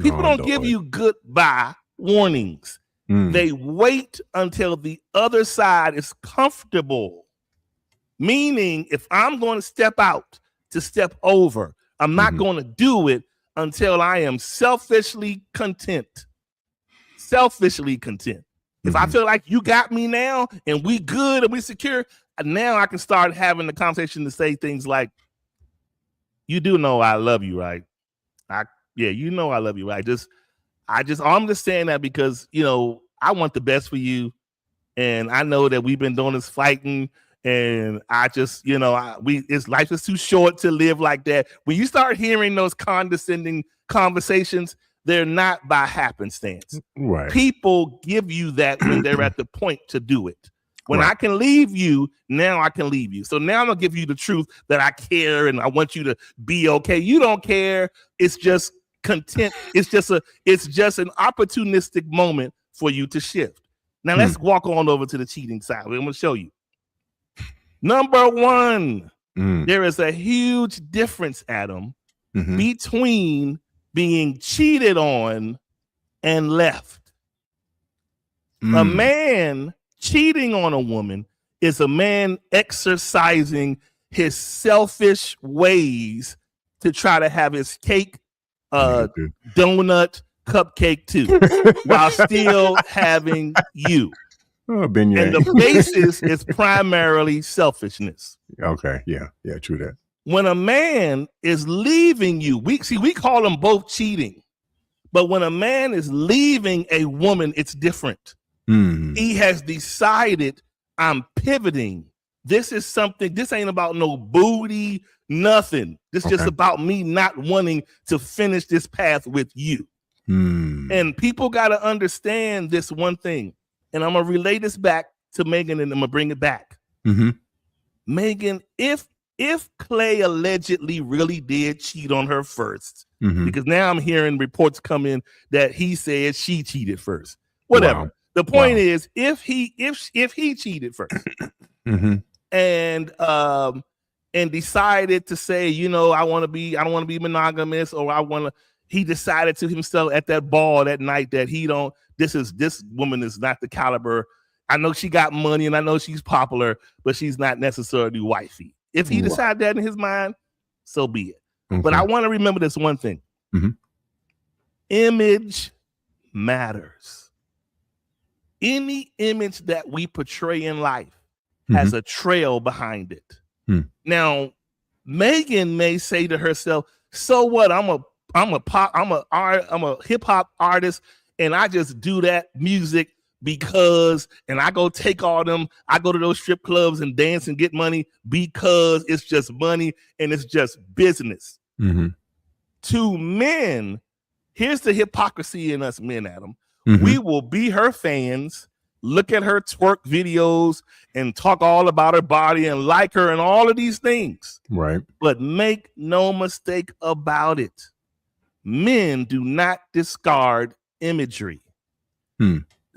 People don't give you goodbye warnings. They wait until the other side is comfortable. Meaning, if I'm going to step out to step over, I'm not going to do it until I am selfishly content. If I feel like you got me now and we good and we secure, now I can start having the conversation to say things like, you do know I love you, right? You know I love you, right? I'm just saying that because, I want the best for you. And I know that we've been doing this fighting. And I just, life is too short to live like that. When you start hearing those condescending conversations, they're not by happenstance. Right. People give you that when they're at the point to do it. When I can leave you, now I can leave you. So now I'm gonna give you the truth that I care and I want you to be okay. You don't care. It's just content. It's just an opportunistic moment for you to shift. Now let's walk on over to the cheating side. I'm gonna show you. Number one, there is a huge difference, Adam, between being cheated on and left. A man cheating on a woman is a man exercising his selfish ways to try to have his cake, donut, cupcake too, while still having you. And the basis is primarily selfishness. Okay, yeah, true that. When a man is leaving you, we call them both cheating. But when a man is leaving a woman, it's different. He has decided, I'm pivoting. This ain't about no booty, nothing. This is just about me not wanting to finish this path with you. And people got to understand this one thing. And I'm going to relay this back to Megan, and I'm gonna bring it back. Mm-hmm. Megan, if Clay allegedly really did cheat on her first, because now I'm hearing reports come in that he said she cheated first. Whatever. Wow. The point is, if he cheated first, and decided to say, I don't want to be monogamous, or he decided to himself at that ball that night that this woman is not the caliber. I know she got money and I know she's popular, but she's not necessarily wifey. If he decided that in his mind, so be it. Okay. But I want to remember this one thing. Image matters. Any image that we portray in life has a trail behind it. Now, Megan may say to herself, "So what? I'm a hip hop artist, and I just do that music because, and I go take all them. I go to those strip clubs and dance and get money because it's just money and it's just business." To men, here's the hypocrisy in us men, Adam. We will be her fans, look at her twerk videos and talk all about her body and like her and all of these things. Right. But make no mistake about it. Men do not discard imagery.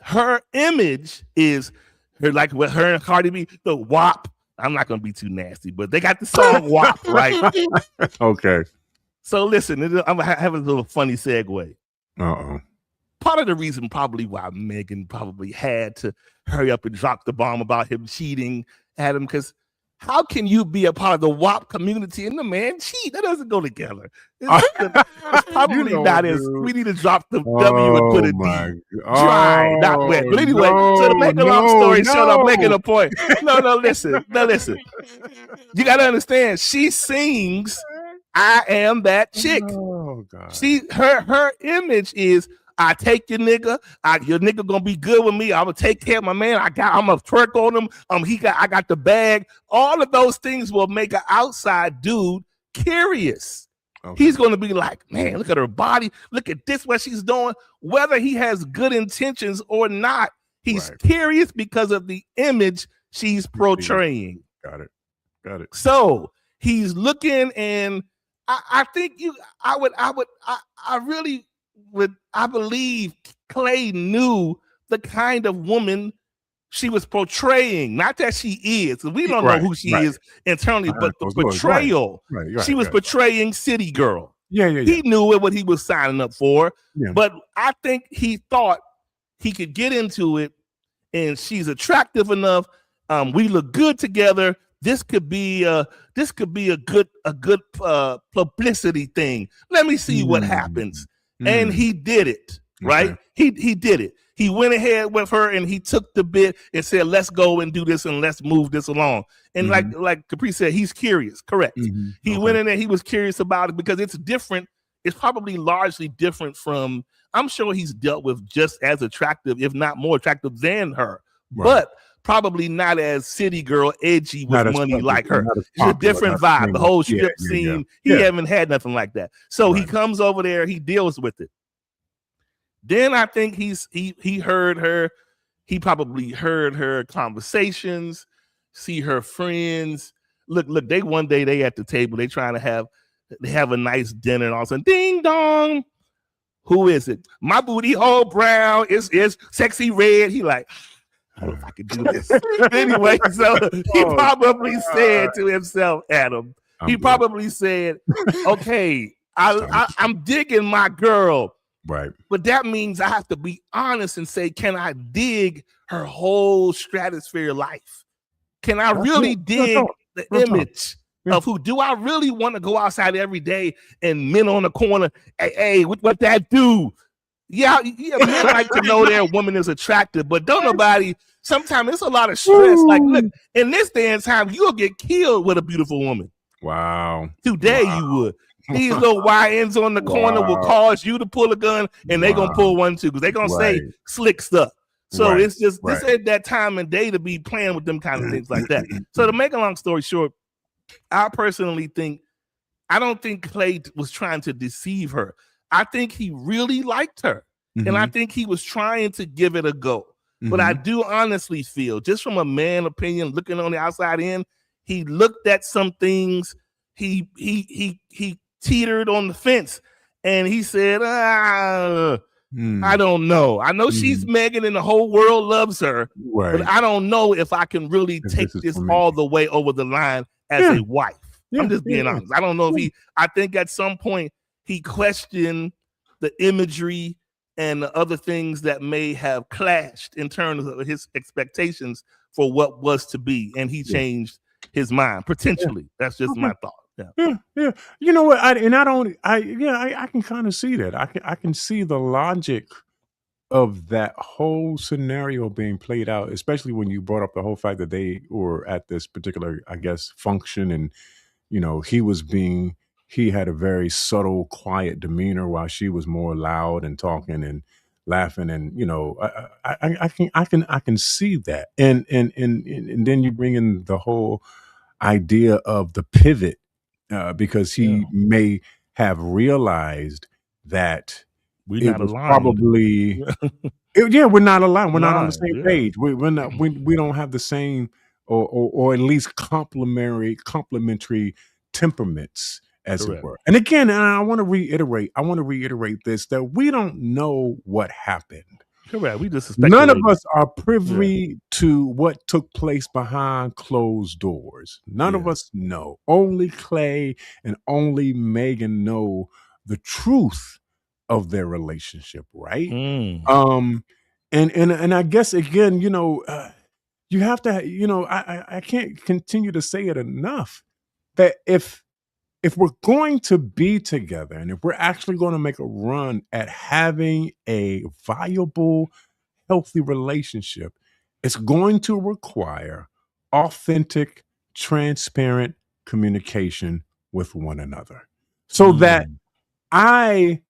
Her image is her, like with her and Cardi B, the WAP. I'm not going to be too nasty, but they got the song WAP, right? Okay. So listen, I'm having a little funny segue. Uh-oh. Part of the reason probably why Megan probably had to hurry up and drop the bomb about him cheating, Adam, because how can you be a part of the WAP community and the man cheat? That doesn't go together. It's probably not as, we need to drop the W and put a D. Dry, not wet. But anyway, so to make a long story short, I'm making a point. No, listen. You got to understand, she sings, "I am that chick." Oh, God. Her image is, I take your nigga. Your nigga gonna be good with me. I'm gonna take care of my man. I'm gonna twerk on him. I got the bag. All of those things will make an outside dude curious. Okay. He's gonna be like, man, look at her body. Look at this, what she's doing. Whether he has good intentions or not, he's curious because of the image she's portraying. Got it. So he's looking, and I believe Clay knew the kind of woman she was portraying. Not that she is, we don't know who she is internally, but the portrayal. She was portraying city girl. Yeah. He knew what he was signing up for, but I think he thought he could get into it, and she's attractive enough. We look good together. This could be a good publicity thing. Let me see what happens. And he did it, right? Okay. He did it. He went ahead with her and he took the bit and said, "Let's go and do this and let's move this along." And like Capri said, he's curious. Correct. He went in there. He was curious about it because it's different. It's probably largely different from, I'm sure he's dealt with just as attractive, if not more attractive than her, but probably not as city girl edgy with money like her. It's a different vibe. The whole strip scene, he haven't had nothing like that. So he comes over there, he deals with it. Then I think he heard her. He probably heard her conversations, see her friends. Look, one day they at the table, they trying to have a nice dinner, and all of a sudden, ding dong. Who is it? My booty hole brown is sexy red. He like, I don't know if I could do this. Anyway, so he probably said to himself, Adam, probably said, okay, I'm digging my girl. Right. But that means I have to be honest and say, can I dig her whole stratosphere life? Can I really dig the image of who? Do I really want to go outside every day and men on the corner, hey, what that do? Yeah, men like to know their woman is attractive, but don't nobody. Sometimes it's a lot of stress. Like, look, in this day and time, you'll get killed with a beautiful woman. Wow. Today you would. These little YNs on the corner will cause you to pull a gun, and they gonna pull one too, because they gonna say slick stuff. So it's just this ain't that time and day to be playing with them kind of things like that. So to make a long story short, I personally think, I don't think Clay was trying to deceive her. I think he really liked her. And I think he was trying to give it a go. But I do honestly feel, just from a man opinion, looking on the outside in, he looked at some things. He teetered on the fence, and he said, I don't know. I know she's Megan and the whole world loves her, but I don't know if I can really take this all the way over the line as a wife. I'm just being honest. I don't know if I think at some point he questioned the imagery and the other things that may have clashed in terms of his expectations for what was to be, and he changed his mind potentially. That's just my thought. Yeah. You know what? I can kind of see that. I can see the logic of that whole scenario being played out, especially when you brought up the whole fact that they were at this particular, I guess, function, and he had a very subtle, quiet demeanor while she was more loud and talking and laughing, and I can see that, and then you bring in the whole idea of the pivot, because he may have realized that it was probably we're not aligned. We're not on the same page. We're not. We don't have the same, or at least complementary temperaments, as it were. And again, I want to reiterate this, that we don't know what happened. Correct. We just none of us are privy to what took place behind closed doors. None of us know. Only Clay and only Megan know the truth of their relationship, right? And I guess again, you have to, I can't continue to say it enough, that if we're going to be together, and if we're actually going to make a run at having a viable, healthy relationship, it's going to require authentic, transparent communication with one another, so that I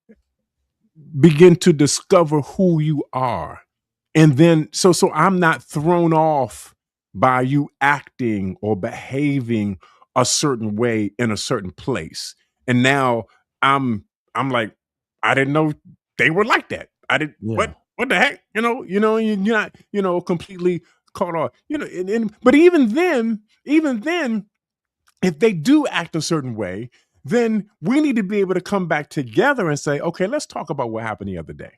begin to discover who you are. And then, so I'm not thrown off by you acting or behaving a certain way in a certain place. And now I'm like, I didn't know they were like that. I didn't, what the heck? You're not, completely caught off, but even then, if they do act a certain way, then we need to be able to come back together and say, okay, let's talk about what happened the other day.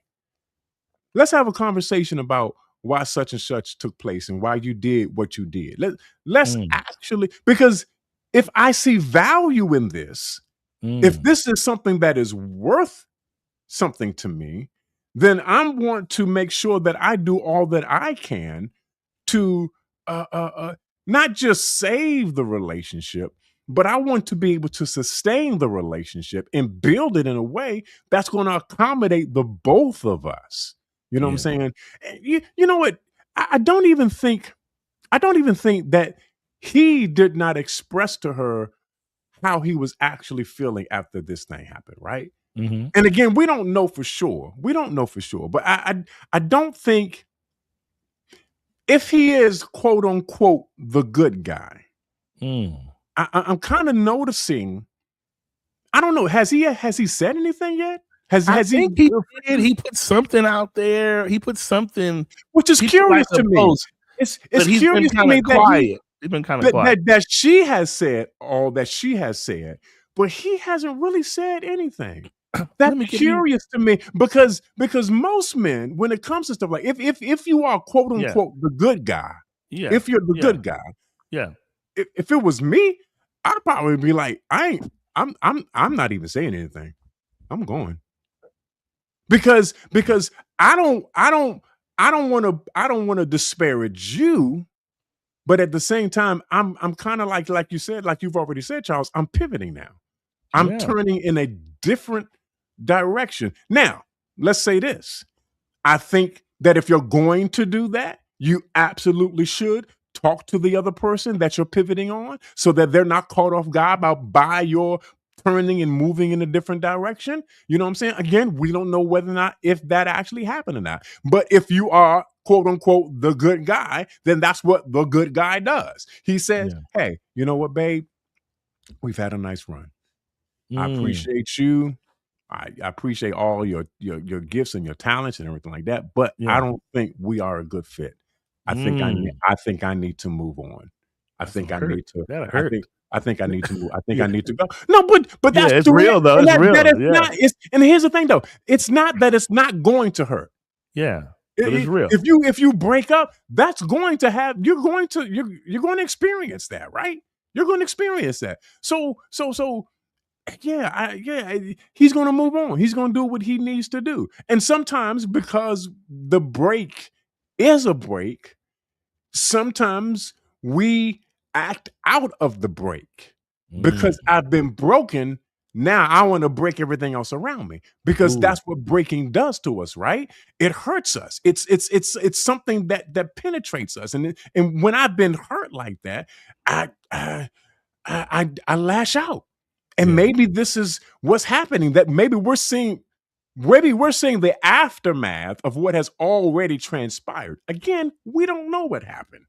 Let's have a conversation about why such and such took place and why you did what you did. Let's actually, because if I see value in this, if this is something that is worth something to me, then I want to make sure that I do all that I can to not just save the relationship, but I want to be able to sustain the relationship and build it in a way that's going to accommodate the both of us. You know what I'm saying? You know what? I don't even think that he did not express to her how he was actually feeling after this thing happened, right? And again, we don't know for sure. But I don't think, if he is quote unquote the good guy, I'm kind of noticing. I don't know. Has he said anything yet? I think he did. He put something out there. He put something, which is curious to me. It's curious to me that he's been kind of quiet. That she has said all that she has said, but he hasn't really said anything. That's curious to me, because most men, when it comes to stuff like, if you are quote unquote the good guy, if you're the good guy, if it was me, I'd probably be like, I'm not even saying anything. I'm going. Because I don't want to disparage you, but at the same time, I'm kind of like you said, like you've already said, Charles, I'm pivoting now. I'm turning in a different direction. Now, let's say this. I think that if you're going to do that, you absolutely should talk to the other person that you're pivoting on, so that they're not caught off guard by your turning and moving in a different direction. You know what I'm saying? Again, we don't know whether or not if that actually happened or not. But if you are quote unquote the good guy, then that's what the good guy does. He says, hey, you know what, babe? We've had a nice run. I appreciate you. I appreciate all your gifts and your talents and everything like that, but I don't think we are a good fit. I think I need to move on. I That's think some I hurt. need to. That'll I hurt. think I need to move. I think Yeah. I need to go. No, but Yeah, that's it's the real, though. and It's real. that is Yeah. not. And here's the thing, though. It's not that it's not going to hurt. Yeah, but it's real. If you break up, that's going to have you're going to experience that, right? You're going to experience that. So yeah, he's going to move on. He's going to do what he needs to do. And sometimes because the break is a break, sometimes we act out of the break because I've been broken. Now I want to break everything else around me because that's what breaking does to us, right? It hurts us. It's something that penetrates us. And when I've been hurt like that, I lash out. And maybe this is what's happening, that maybe we're seeing the aftermath of what has already transpired. Again, we don't know what happened.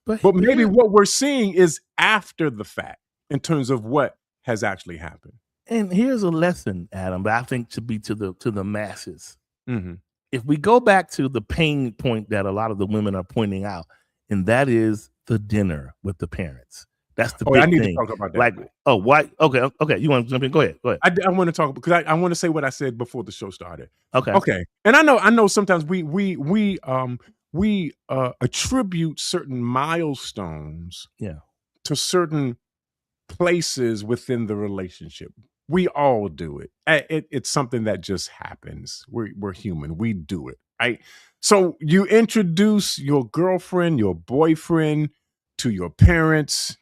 But maybe what we're seeing is after the fact in terms of what has actually happened. And here's a lesson, Adam, but I think to be to the masses. Mm-hmm. If we go back to the pain point that a lot of the women are pointing out, and that is the dinner with the parents. That's the big I need thing. to talk about that. Like, oh, why? Okay. You want to jump in? Go ahead. I want to talk because I want to say what I said before the show started. Okay. And I know sometimes we attribute certain milestones to certain places within the relationship. We all do it. It's something that just happens. We're human. We do it, right? So you introduce your girlfriend, your boyfriend to your parents.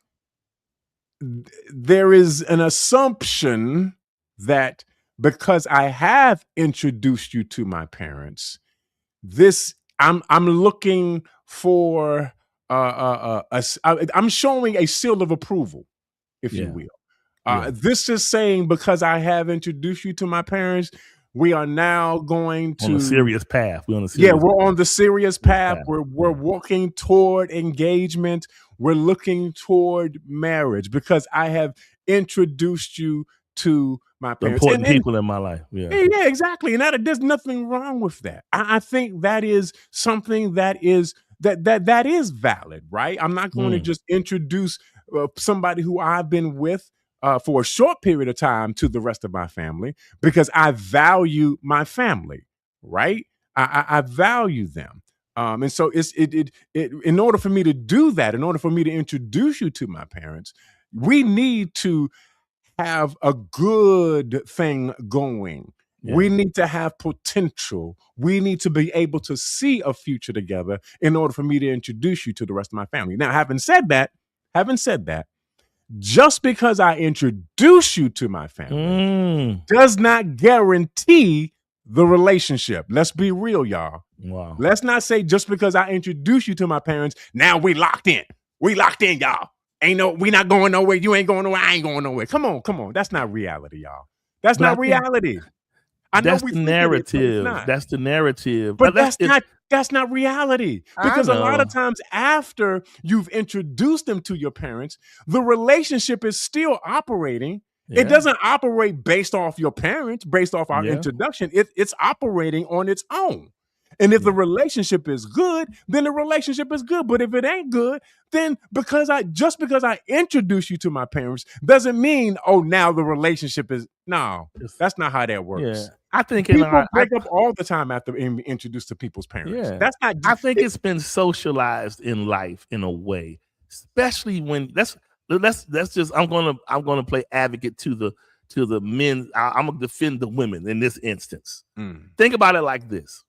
There is an assumption that because I have introduced you to my parents, I'm looking for I'm showing a seal of approval, if you will. This is saying because I have introduced you to my parents, we are now going to on a serious path. We're on the serious path. We're walking toward engagement. We're looking toward marriage because I have introduced you to my parents. The important people in my life. Yeah, exactly. And there's nothing wrong with that. I think that is something that is valid, right? I'm not going to just introduce somebody who I've been with for a short period of time to the rest of my family because I value my family, right? I value them. And so in order for me to do that, in order for me to introduce you to my parents, we need to have a good thing going. Yeah. We need to have potential. We need to be able to see a future together in order for me to introduce you to the rest of my family. Now, having said that, just because I introduce you to my family does not guarantee the relationship. Let's be real, y'all. Wow. Let's not say just because I introduce you to my parents, now we locked in. We locked in, y'all. We not going nowhere. You ain't going nowhere. I ain't going nowhere. Come on. That's not reality, y'all. That's not reality. I know that's the narrative. That's the narrative. But that's not reality. Because a lot of times after you've introduced them to your parents, the relationship is still operating. Yeah. It doesn't operate based off your parents, based off our introduction. It's operating on its own. And if the relationship is good, then the relationship is good. But if it ain't good, then because I introduce you to my parents doesn't mean, now the relationship is that's not how that works. Yeah. I think people break up all the time after being introduced to people's parents. Yeah. That's not. I think it's been socialized in life in a way, especially when let's just I'm gonna play advocate to the men. I'm gonna defend the women in this instance. Think about it like this.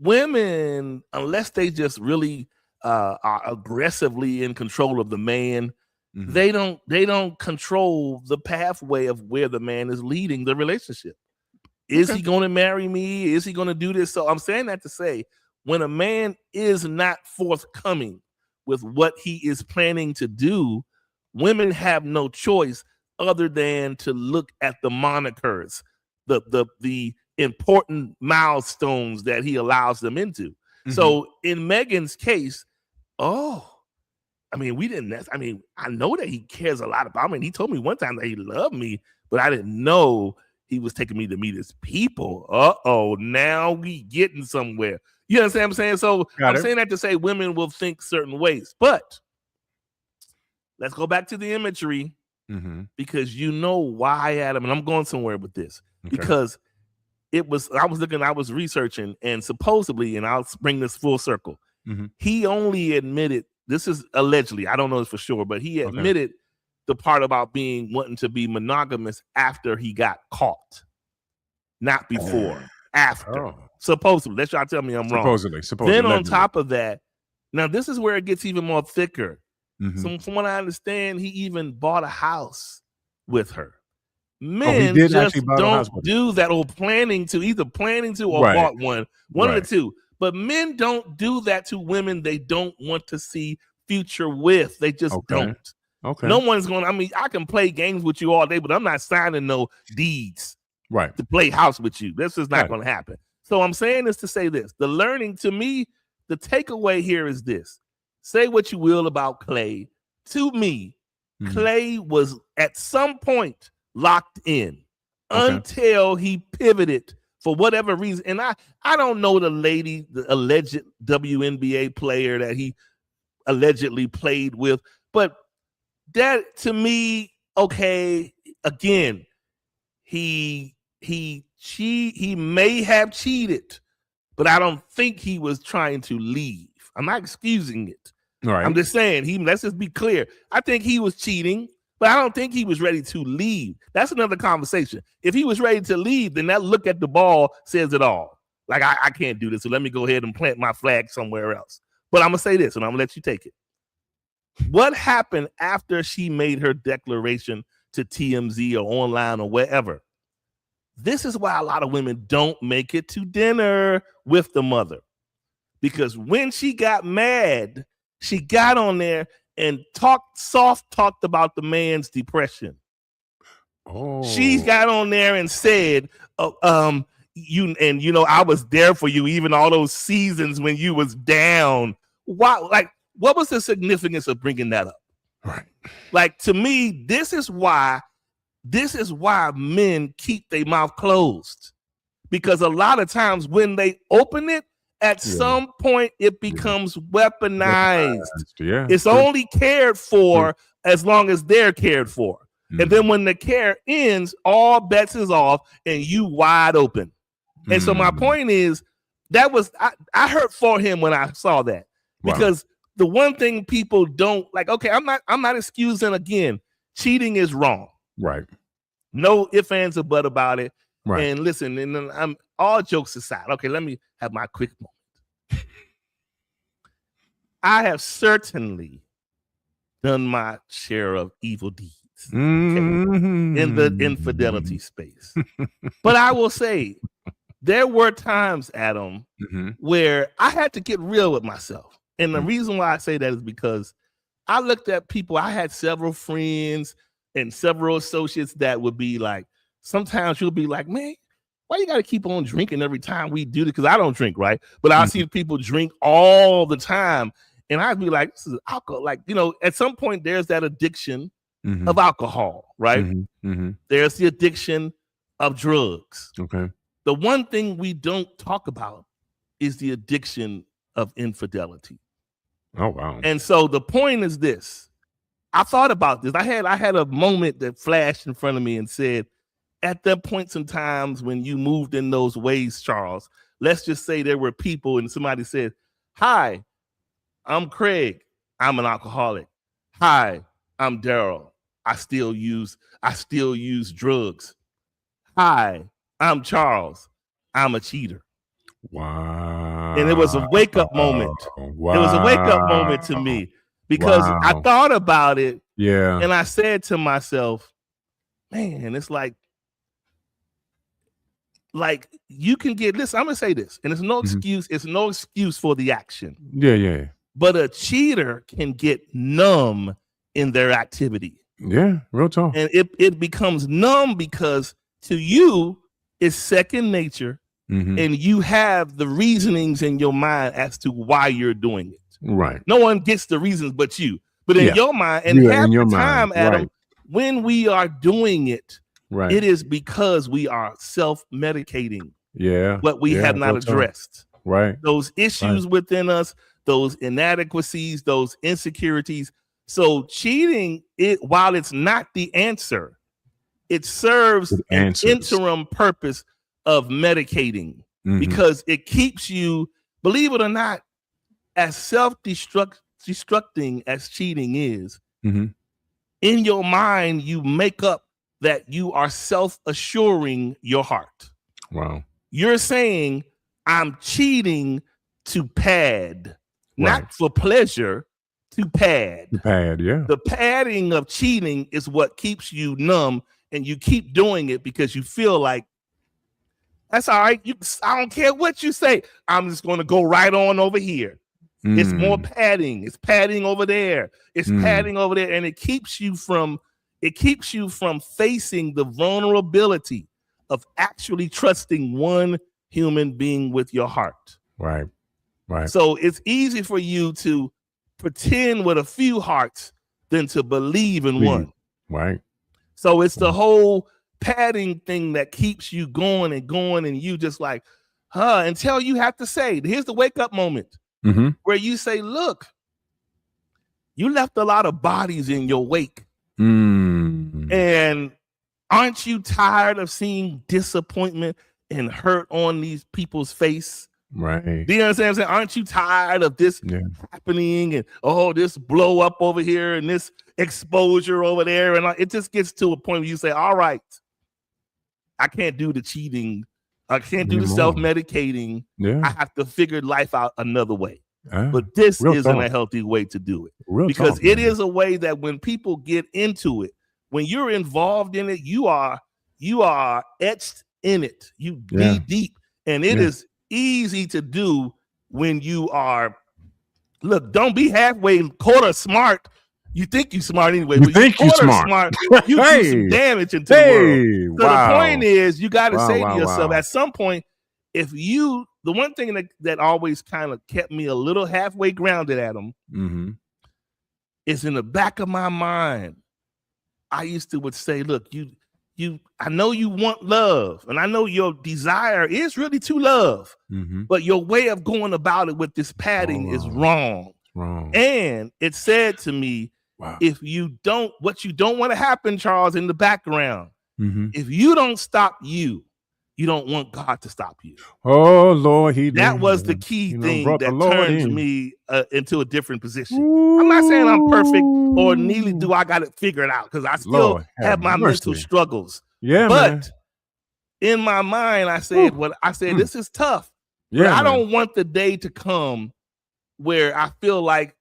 Women, unless they just really are aggressively in control of the man, they don't control the pathway of where the man is leading the relationship. Is he going to marry me? Is he going to do this? So I'm saying that to say, when a man is not forthcoming with what he is planning to do, women have no choice other than to look at the monikers, the important milestones that he allows them into. So in Megan's case, I know that he cares a lot about me. He told me one time that he loved me, but I didn't know he was taking me to meet his people. Now we getting somewhere. You understand what I'm saying? So I'm saying that to say women will think certain ways. But let's go back to the imagery because you know why, Adam, and I'm going somewhere with this because I was researching, and supposedly, and I'll bring this full circle. He only admitted, this is allegedly, I don't know this for sure, but he admitted the part about wanting to be monogamous after he got caught, not before, after. Supposedly, let's y'all tell me I'm wrong. Supposedly. Then on top of that, now this is where it gets even more thicker. So from what I understand, he even bought a house with her. Men just don't do that, or planning to or bought one of the two. But men don't do that to women they don't want to see future with. They just don't. No one's going to, I mean, I can play games with you all day, but I'm not signing no deeds to play house with you. This is not going to happen. So I'm saying this to say this. The learning, to me, the takeaway here is this. Say what you will about Clay. To me, Clay was at some point locked in until he pivoted for whatever reason. And I don't know the alleged WNBA player that he allegedly played with, but that to me, again, he may have cheated, but I don't think he was trying to leave. I'm not excusing it. Right. I'm just saying, let's just be clear. I think he was cheating, but I don't think he was ready to leave. That's another conversation. If he was ready to leave, then that look at the ball says it all. Like, I can't do this, so let me go ahead and plant my flag somewhere else. But I'm going to say this, and I'm going to let you take it. What happened after she made her declaration to TMZ or online or wherever? This is why a lot of women don't make it to dinner with the mother. Because when she got mad, she got on there and talked about the man's depression. She got on there and said, I was there for you even all those seasons when you was down. Why? Like, what was the significance of bringing that up? Right. Like, to me, this is why men keep their mouth closed, because a lot of times when they open it, at some point it becomes weaponized. It's only cared for as long as they're cared for. And then when the care ends, all bets is off and you wide open. And so my point is, I hurt for him when I saw that, because the one thing people don't like, I'm not excusing, again, cheating is wrong. Right. No ifs, ands, or buts about it. Right. And listen, and I'm all jokes aside. Okay, let me have my quick moment. I have certainly done my share of evil deeds in the infidelity space. But I will say, there were times, Adam, where I had to get real with myself. And the reason why I say that is because I looked at people. I had several friends and several associates that would be like, sometimes you'll be like, man, why you got to keep on drinking every time we do this? Because I don't drink, right? But I see people drink all the time. And I'd be like, this is alcohol. Like, at some point there's that addiction of alcohol, right? There's the addiction of drugs. Okay. The one thing we don't talk about is the addiction of infidelity. Oh, wow. And so the point is this. I thought about this. I had a moment that flashed in front of me and said, at that point in times when you moved in those ways, Charles, let's just say there were people and somebody said, hi, I'm Craig. I'm an alcoholic. Hi, I'm Daryl. I still use drugs. Hi, I'm Charles. I'm a cheater. Wow. And it was a wake-up moment. Wow. It was a wake-up moment to me, because I thought about it. Yeah. And I said to myself, man, it's like you can get, listen, I'm gonna say this, and it's no excuse, it's no excuse for the action. Yeah. But a cheater can get numb in their activity. Yeah, real talk. And it becomes numb because to you it's second nature, and you have the reasonings in your mind as to why you're doing it. Right. No one gets the reasons but you. But in your mind, and half the time, Adam, when we are doing it, Right. It is because we are self-medicating Yeah. what we have not real talk. addressed. Right. Those issues within us, those inadequacies, those insecurities. So cheating, while it's not the answer, it serves It an answers. interim purpose of medicating because it keeps you, believe it or not, as self-destructing as cheating is, in your mind, you make up that you are self-assuring your heart. Wow. You're saying, I'm cheating to pad, not for pleasure, to pad. The pad, yeah. The padding of cheating is what keeps you numb, and you keep doing it because you feel like, that's all right. I don't care what you say. I'm just going to go right on over here. It's more padding. It's padding over there. It's padding over there, and it keeps you from facing the vulnerability of actually trusting one human being with your heart. Right. So it's easy for you to pretend with a few hearts than to believe in one. Right. So it's the whole padding thing that keeps you going and going, and you just like, until you have to say, here's the wake up moment where you say, look, you left a lot of bodies in your wake. And aren't you tired of seeing disappointment and hurt on these people's face? Right. Do you understand what I'm saying? Aren't you tired of this happening and this blow up over here and this exposure over there? And it just gets to a point where you say, all right, I can't do the cheating. I can't do the self-medicating. Yeah. I have to figure life out another way. But this isn't a healthy way to do it. Because it is a way that when people get into it, when you're involved in it, you are etched in it. You be deep. And it is easy to do when you are, look, don't be halfway quarter smart. You think you're smart anyway, you but think you're smart. You do some damage into the world. So the point is, you got to say to yourself, at some point, the one thing that always kind of kept me a little halfway grounded, Adam, is in the back of my mind, I would say, look, I know you want love, and I know your desire is really to love, but your way of going about it with this padding is wrong. And it said to me, if you don't, what you don't want to happen, Charles, in the background, if you don't stop you don't want God to stop you. Oh, Lord, that was the key thing that turns me into a different position. I'm not saying I'm perfect or nearly do I got it figured out, because I still have my mental struggles. But in my mind, I said, this is tough. Yeah, I don't want the day to come where I feel like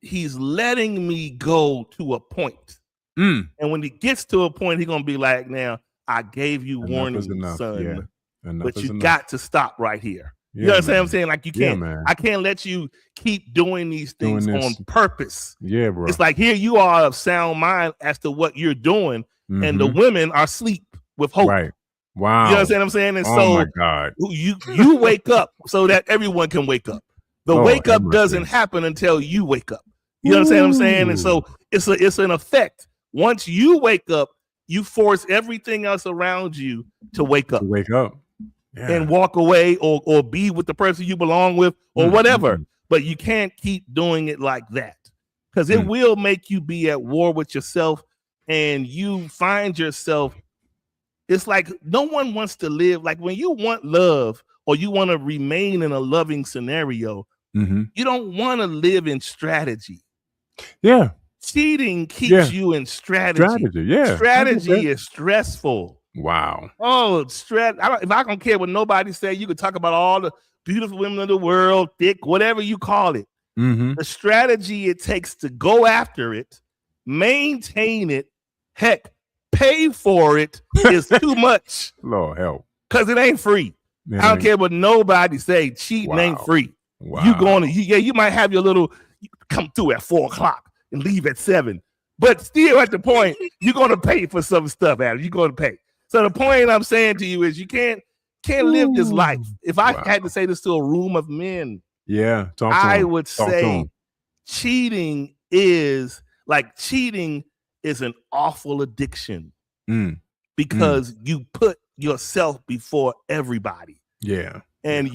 he's letting me go to a point. And when he gets to a point, he's going to be like, now, I gave you warning, son, but you got to stop right here. You understand what I'm saying? Like, you can't, I can't let you keep doing these things on purpose. Yeah, bro. It's like, here you are of sound mind as to what you're doing, and the women are asleep with hope. Right. Wow. You understand what I'm saying? And my God. You wake up so that everyone can wake up. The wake up doesn't happen until you wake up. You understand what I'm saying? And so it's an effect. Once you wake up, you force everything else around you to wake up. And walk away or be with the person you belong with or whatever. But you can't keep doing it like that, because it will make you be at war with yourself, and you find yourself, it's like no one wants to live. Like, when you want love or you want to remain in a loving scenario, you don't want to live in strategy. Yeah. Cheating keeps you in strategy. Strategy is stressful. Wow. Oh, if I don't care what nobody say, you could talk about all the beautiful women of the world, thick, whatever you call it. The strategy it takes to go after it, maintain it, heck, pay for it is too much. Lord help. Because it ain't free. I don't care what nobody say. Cheating ain't free. You might have your little, you come through at 4:00 and leave at 7. But still, at the point, you're going to pay for some stuff, Adam. You're going to pay. So the point I'm saying to you is, you can't live this life. If I had to say this to a room of men, I would say cheating is an awful addiction. because you put yourself before everybody. Yeah. And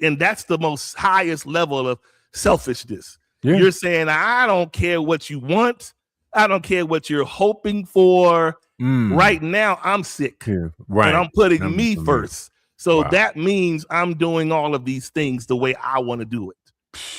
and that's the most highest level of selfishness. Yeah. You're saying, I don't care what you want. I don't care what you're hoping for. Right now, I'm sick. Yeah. Right. And I'm putting me first. So Wow. that means I'm doing all of these things the way I want to do it.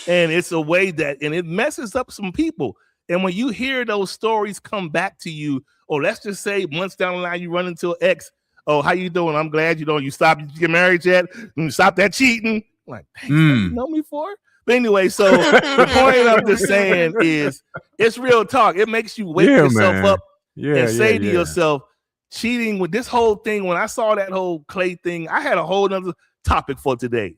And it's a way that, and it messes up some people. And when you hear those stories come back to you, or let's just say months down the line, you run into an ex. Oh, how you doing? I'm glad you stopped. Did you get married yet? You stop that cheating. I'm like, hey, you know me for? But anyway, so the point I'm just saying is it's real talk. It makes you wake yourself up and say to yourself, cheating with this whole thing. When I saw that whole Clay thing, I had a whole other topic for today.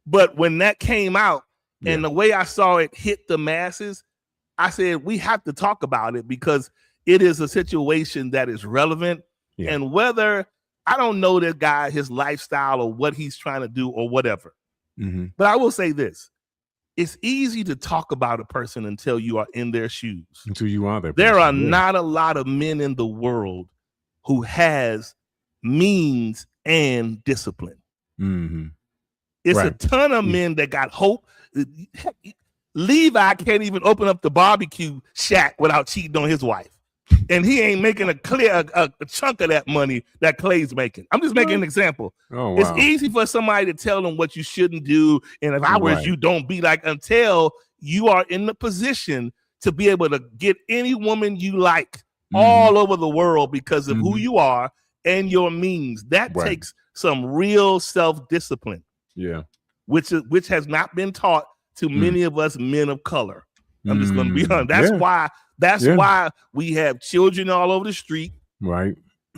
But when that came out and the way I saw it hit the masses, I said, we have to talk about it because it is a situation that is relevant. And whether I don't know that guy, his lifestyle or what he's trying to do or whatever. But I will say this. It's easy to talk about a person until you are in their shoes. Until you are there. There are not a lot of men in the world who has means and discipline. It's a ton of men that got hope. Levi can't even open up the barbecue shack without cheating on his wife. And he ain't making a chunk of that money that Clay's making. I'm just making an example. Oh, wow. It's easy for somebody to tell them what you shouldn't do. And if I was you, don't be like, until you are in the position to be able to get any woman you like all over the world because of who you are and your means. That takes some real self-discipline. Yeah. Which has not been taught to many of us men of color. I'm just going to be honest. That's why we have children all over the street. Right.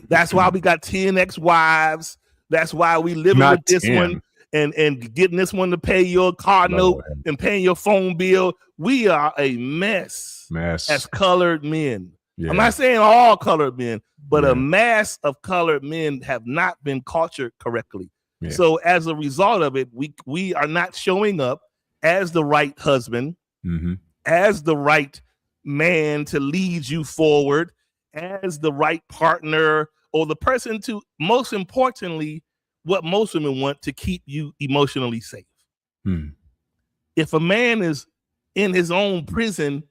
That's why we got 10 ex-wives. That's why we live with this 10. One and getting this one to pay your car note and paying your phone bill. We are a mess. As colored men. Yeah. I'm not saying all colored men, but a mass of colored men have not been cultured correctly. Yeah. So as a result of it, we are not showing up as the right husband, as the right man to lead you forward, as the right partner, or the person to, most importantly, what most women want, to keep you emotionally safe. If a man is in his own prison,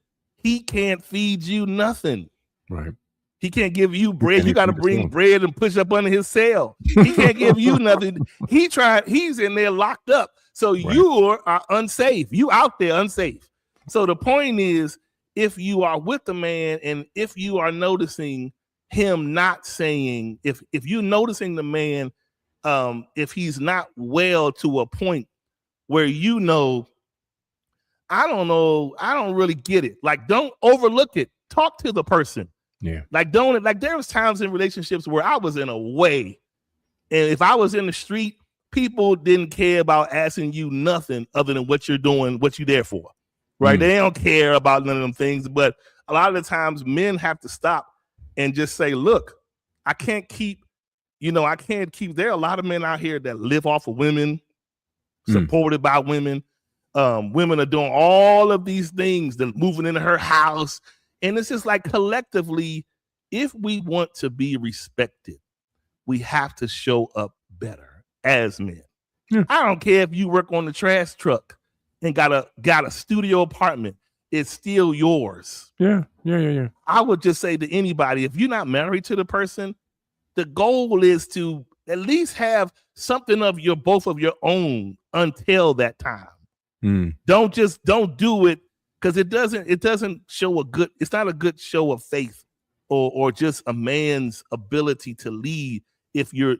he can't feed you nothing. Right. He can't give you bread. You got to bring bread and push up under his cell. He can't give you nothing. He's in there locked up. So you are unsafe. You out there unsafe. So the point is, if you are with a man and if you are noticing him not saying, if you're noticing the man, if he's not well to a point where I don't know, I don't really get it. Like, don't overlook it. Talk to the person. Yeah. Like there was times in relationships where I was in a way, and if I was in the street, people didn't care about asking you nothing other than what you're doing, what you're there for. Right. They don't care about none of them things. But a lot of the times men have to stop and just say, look, I can't keep, there are a lot of men out here that live off of women, supported by women. Women are doing all of these things, they're moving into her house. And it's just like, collectively, if we want to be respected, we have to show up better as men. Yeah. I don't care if you work on the trash truck and got a studio apartment, it's still yours. Yeah. I would just say to anybody, if you're not married to the person, the goal is to at least have something of both of your own until that time. Don't do it because it doesn't show it's not a good show of faith or just a man's ability to lead. If you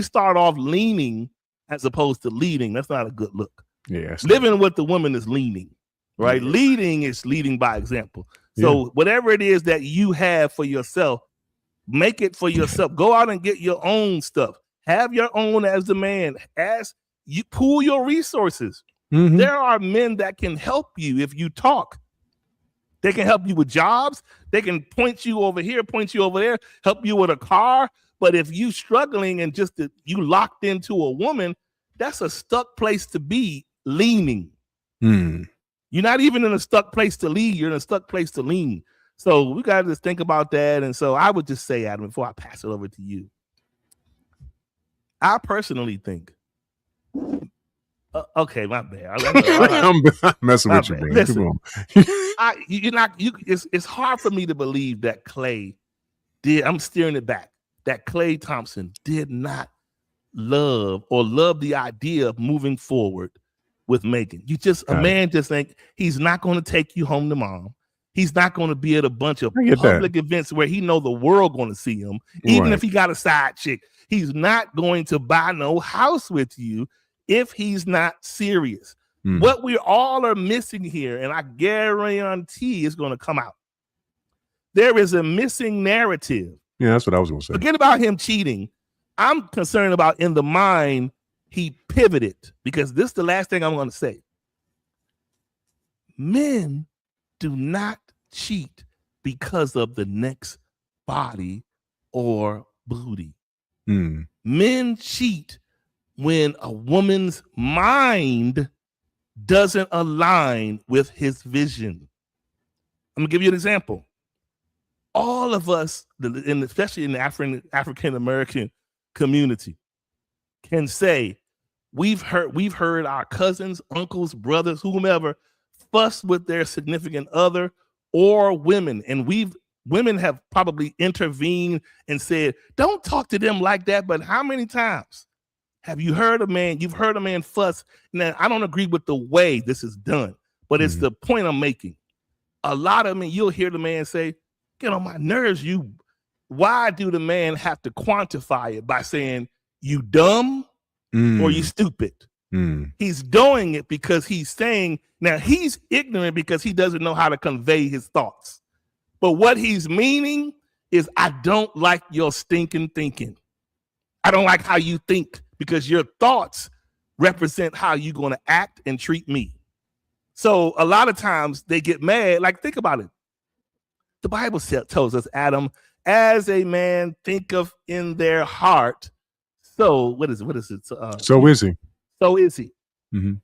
start off leaning as opposed to leading, that's not a good look. Yeah, living with the woman is leaning, right? Yeah. Leading is leading by example. So whatever it is that you have for yourself, make it for yourself. Go out and get your own stuff. Have your own as the man. As you pool your resources. There are men that can help you if you talk. They can help you with jobs. They can point you over here, point you over there, help you with a car. But if you struggling and you locked into a woman, that's a stuck place to be. Leaning. You're not even in a stuck place to lead. You're in a stuck place to lean. So we got to just think about that. And so I would just say, Adam, before I pass it over to you, I personally think. Okay, my bad. I'm messing with you, bro. Listen, it's hard for me to believe that Klay did. I'm steering it back. That Klay Thompson did not love the idea of moving forward with Megan. A man just think he's not going to take you home to mom. He's not going to be at a bunch of public events where he know the world going to see him. Even if he got a side chick, he's not going to buy no house with you if he's not serious. What we all are missing here, and I guarantee it's going to come out. There is a missing narrative. Yeah, that's what I was going to say. Forget about him cheating. I'm concerned about in the mind, he pivoted, because this is the last thing I'm going to say. Men do not cheat because of the next body or booty. Men cheat when a woman's mind doesn't align with his vision. I'm gonna give you an example. All of us, and especially in the African American community, can say we've heard our cousins, uncles, brothers, whomever fuss with their significant other or women, and women have probably intervened and said, "Don't talk to them like that." But how many times have you heard a man? You've heard a man fuss. Now, I don't agree with the way this is done, but it's the point I'm making. A lot of men, you'll hear the man say, "Get on my nerves, you." Why do the man have to quantify it by saying you dumb or you stupid? He's doing it because he's saying, now he's ignorant because he doesn't know how to convey his thoughts. But what he's meaning is, I don't like your stinking thinking. I don't like how you think, because your thoughts represent how you're going to act and treat me. So a lot of times they get mad. Like, think about it. The Bible tells us, Adam, as a man thinketh in their heart, so what is it? So is he. So is he.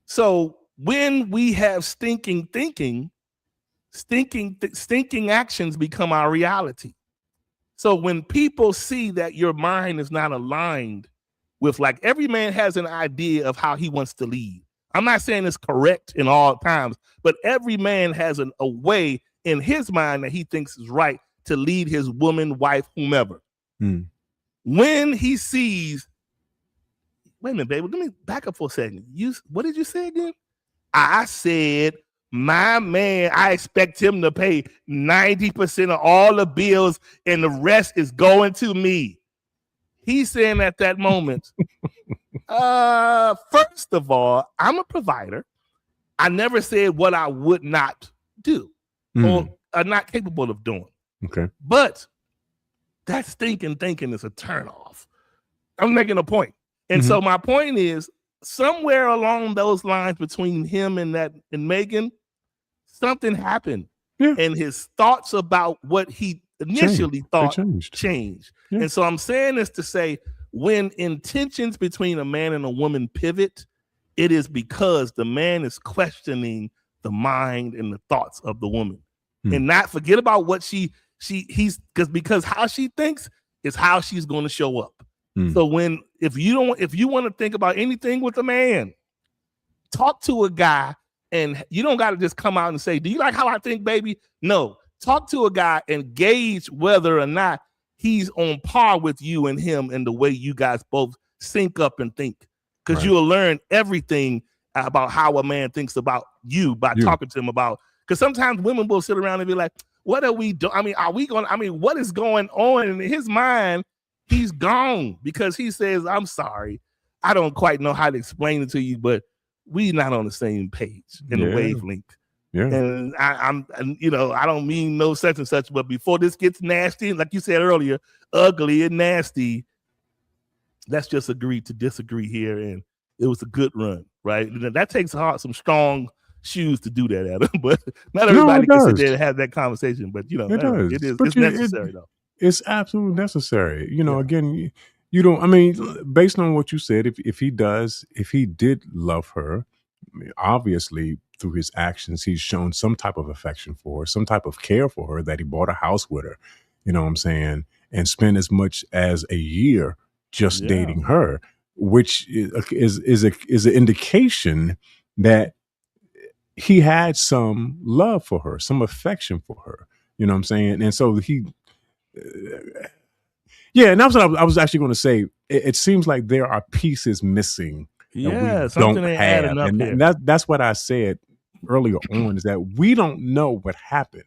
So when we have stinking thinking, stinking actions become our reality. So when people see that your mind is not aligned with, like, every man has an idea of how he wants to lead. I'm not saying it's correct in all times, but every man has a way in his mind that he thinks is right to lead his woman, wife, whomever. When he sees, wait a minute, baby, let me back up for a second. What did you say again? I said, my man, I expect him to pay 90% of all the bills and the rest is going to me. He's saying at that moment, first of all, I'm a provider. I never said what I would not do or are not capable of doing. Okay. But that stinking thinking is a turnoff. I'm making a point. And so my point is, somewhere along those lines between him and Megan, something happened. And his thoughts about what he initially thought changed. And so I'm saying this to say, when intentions between a man and a woman pivot, it is because the man is questioning the mind and the thoughts of the woman. And not forget about what because how she thinks is how she's going to show up. So if you want to think about anything with a man, talk to a guy, and you don't got to just come out and say, "Do you like how I think, baby?" No, talk to a guy and gauge whether or not he's on par with you and him and the way you guys both sync up and think, because you'll learn everything about how a man thinks about you by talking to him about. Because sometimes women will sit around and be like, "What are we doing? What is going on in his mind?" He's gone because he says, "I'm sorry, I don't quite know how to explain it to you, but we're not on the same page in the wavelength." And I don't mean no such and such, but before this gets nasty, like you said earlier, ugly and nasty, let's just agree to disagree here. And it was a good run, right? That takes some strong shoes to do that, Adam. But not everybody can sit there and have that conversation. But it's necessary though. It's absolutely necessary. Again, you don't, based on what you said, if he did love her, obviously through his actions, he's shown some type of affection for her, some type of care for her, that he bought a house with her, you know what I'm saying, and spent as much as a year just dating her, which is an indication that he had some love for her, some affection for her, you know what I'm saying? And so and that's what I was actually going to say. It seems like there are pieces missing that we don't have. And that's what I said earlier on, is that we don't know what happened.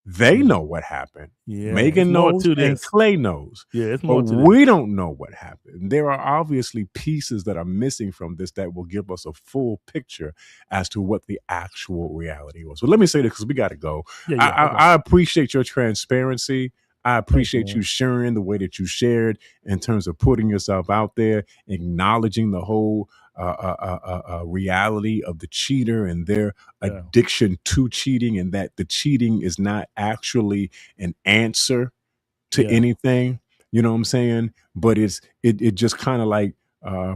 They know what happened. Megan knows and Clay knows. It's more to we don't know what happened. There are obviously pieces that are missing from this that will give us a full picture as to what the actual reality was. So let me say this, because we got to go. I appreciate your transparency. I appreciate you sharing the way that you shared in terms of putting yourself out there, acknowledging the whole reality of the cheater and their addiction to cheating, and that the cheating is not actually an answer to anything, you know what I'm saying? But it just kind of like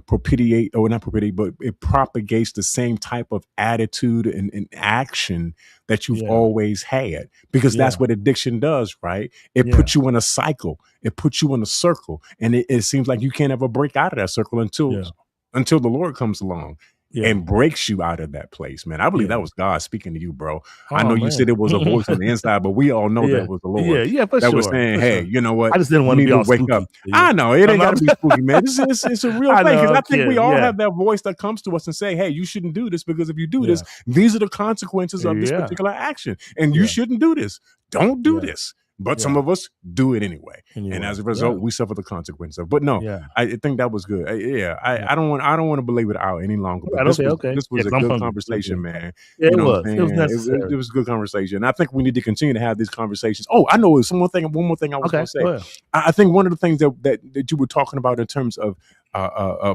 propitiate, or not propitiate, but it propagates the same type of attitude and action that you've always had, because that's what addiction does, right? It puts you in a cycle, it puts you in a circle, and it seems like you can't ever break out of that circle until the Lord comes along and breaks you out of that place, man. I believe that was God speaking to you, bro. I know you said it was a voice on the inside, but we all know that was the Lord. For that sure, was saying, "Hey, you know what? I just didn't want to be all wake spooky. up." I know it ain't got to be spooky, man. It's a real thing, because I think we all have that voice that comes to us and say, "Hey, you shouldn't do this, because if you do this, these are the consequences of this particular action, and you shouldn't do this. Don't do this." But some of us do it anyway. And as a result, we suffer the consequences of. But no, I think that was good. I don't want to belabor it out any longer. But this was a good conversation, man. It was. It was necessary. It was a good conversation. I think we need to continue to have these conversations. Oh, I know. One more thing I was going to say. I think one of the things that you were talking about in terms of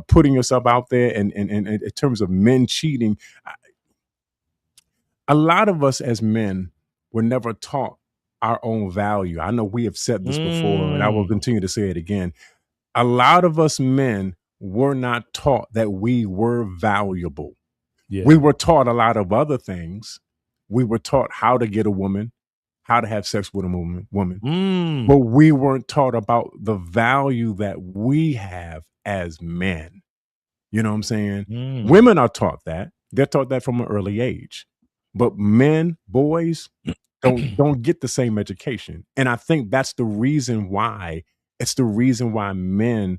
putting yourself out there, and in terms of men cheating, a lot of us as men were never taught our own value. I know we have said this before, and I will continue to say it again. A lot of us men were not taught that we were valuable. We were taught a lot of other things. We were taught how to get a woman, how to have sex with a woman, but we weren't taught about the value that we have as men. You know what I'm saying? Women are taught that. They're taught that from an early age. But men, boys, don't get the same education. And I think that's the reason why. It's the reason why men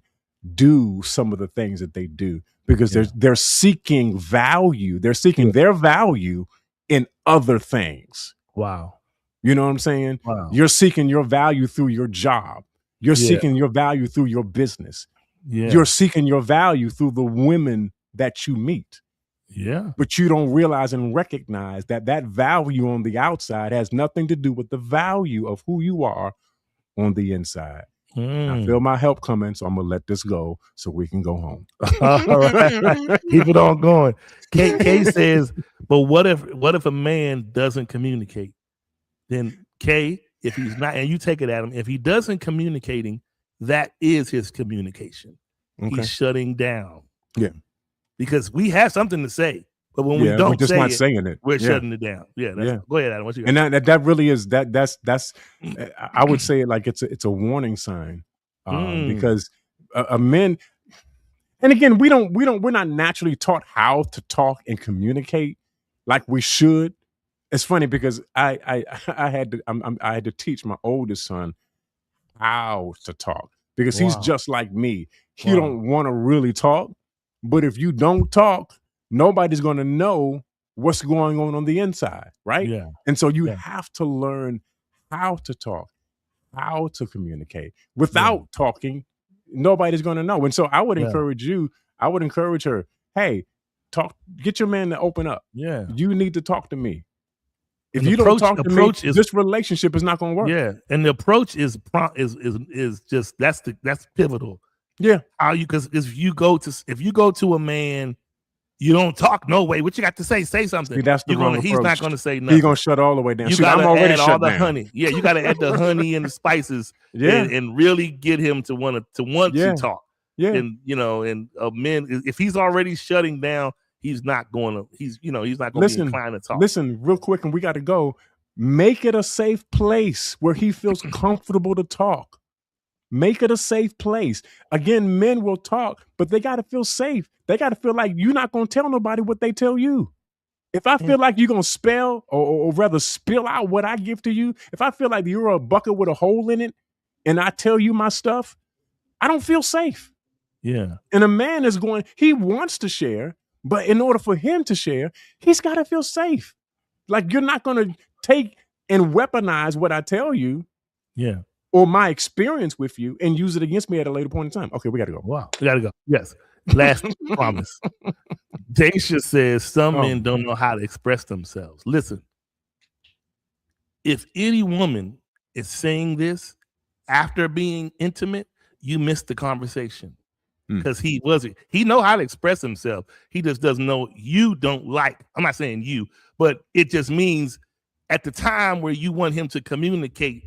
do some of the things that they do, because they're seeking value. They're seeking their value in other things. Wow. You know what I'm saying? Wow. You're seeking your value through your job. You're seeking your value through your business. You're seeking your value through the women that you meet. But you don't realize and recognize that value on the outside has nothing to do with the value of who you are on the inside. I feel my help coming, so I'm gonna let this go so we can go home. All right. Keep it on going. Kay says, but what if a man doesn't communicate? Then Kay, if he's not, and you take it at him, if he doesn't communicating, that is his communication. He's shutting down. Because we have something to say, but when we don't, we're just not saying it. We're shutting it down. Go ahead, Adam. What you got? And that really is that's I would say it like it's a warning sign, because a men, and again, we're not naturally taught how to talk and communicate like we should. It's funny because I had to teach my oldest son how to talk, because he's just like me. He don't want to really talk. But if you don't talk, nobody's going to know what's going on the inside, right? And so you have to learn how to talk, how to communicate. Without talking, nobody's going to know. And so I would encourage you, I would encourage her, hey, get your man to open up. You need to talk to me. If you don't talk to me, this relationship is not going to work. And the approach is just that's pivotal. How you, because if you go to a man, you don't talk no way. What you got to say? Say something. See, that's the wrong approach. He's not going to say nothing. He's going to shut all the way down. You got to add all the honey. You got to add the honey and the spices. And really get him to want to talk. And and men, if he's already shutting down, he's not going to be inclined to talk. Listen, real quick, and we got to go. Make it a safe place where he feels comfortable to talk. Make it a safe place. Again, men will talk, but they got to feel safe. They got to feel like you're not going to tell nobody what they tell you. If I feel like you're going to spell or rather spill out what I give to you, if I feel like you're a bucket with a hole in it and I tell you my stuff, I don't feel safe. Yeah. And a man he wants to share, but in order for him to share, he's got to feel safe. Like you're not going to take and weaponize what I tell you. Yeah. Or my experience with you and use it against me at a later point in time. Okay, we got to go. Wow. We got to go. Yes. Last promise. Daisha says some men don't know how to express themselves. Listen, if any woman is saying this after being intimate, you missed the conversation. Because he know how to express himself. He just doesn't know you don't like. I'm not saying you, but it just means at the time where you want him to communicate,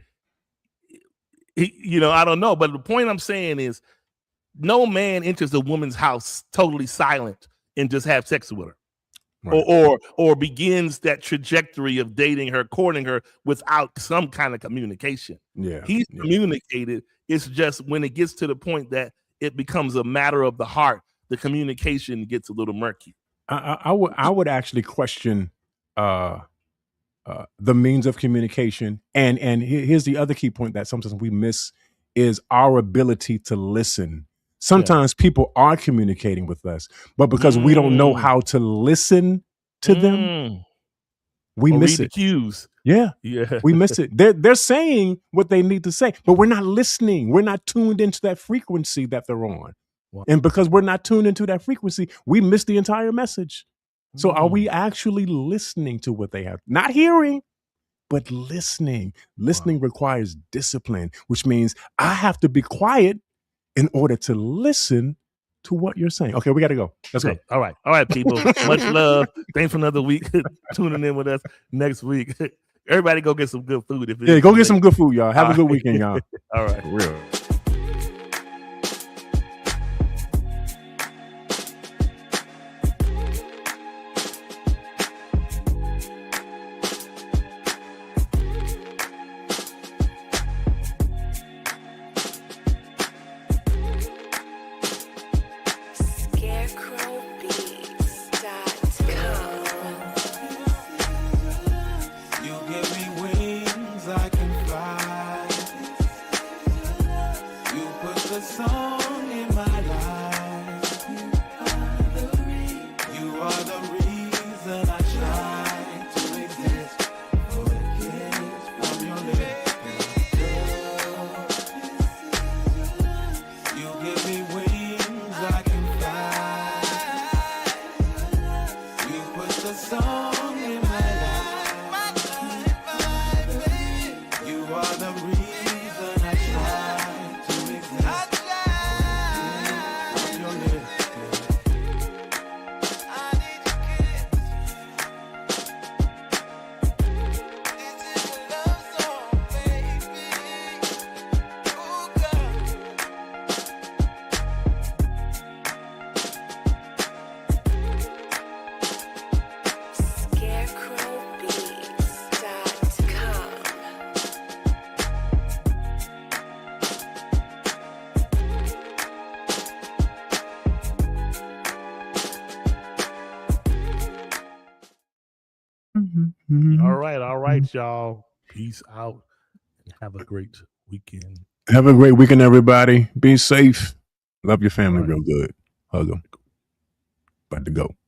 I don't know. But the point I'm saying is no man enters a woman's house totally silent and just have sex with her. Right. Or begins that trajectory of dating her, courting her without some kind of communication. Yeah. He's communicated. It's just when it gets to the point that it becomes a matter of the heart, the communication gets a little murky. I would actually question the means of communication. And here's the other key point that sometimes we miss is our ability to listen. Sometimes people are communicating with us, but because we don't know how to listen to them, we miss it. Cues. Yeah, we miss it. They're saying what they need to say, but we're not listening. We're not tuned into that frequency that they're on. Wow. And because we're not tuned into that frequency, we miss the entire message. So are we actually listening to what they have? Not hearing, but listening. Listening requires discipline, which means I have to be quiet in order to listen to what you're saying. Okay, we got to go. Let's go. All right, people. Much love. Thanks for another week tuning in with us next week. Everybody go get some good food. Go get some good food, y'all. Have a good weekend, y'all. All right. For real. All right, y'all. Peace out. Have a great weekend. Have a great weekend, everybody. Be safe. Love your family real good. Hug them. About to go.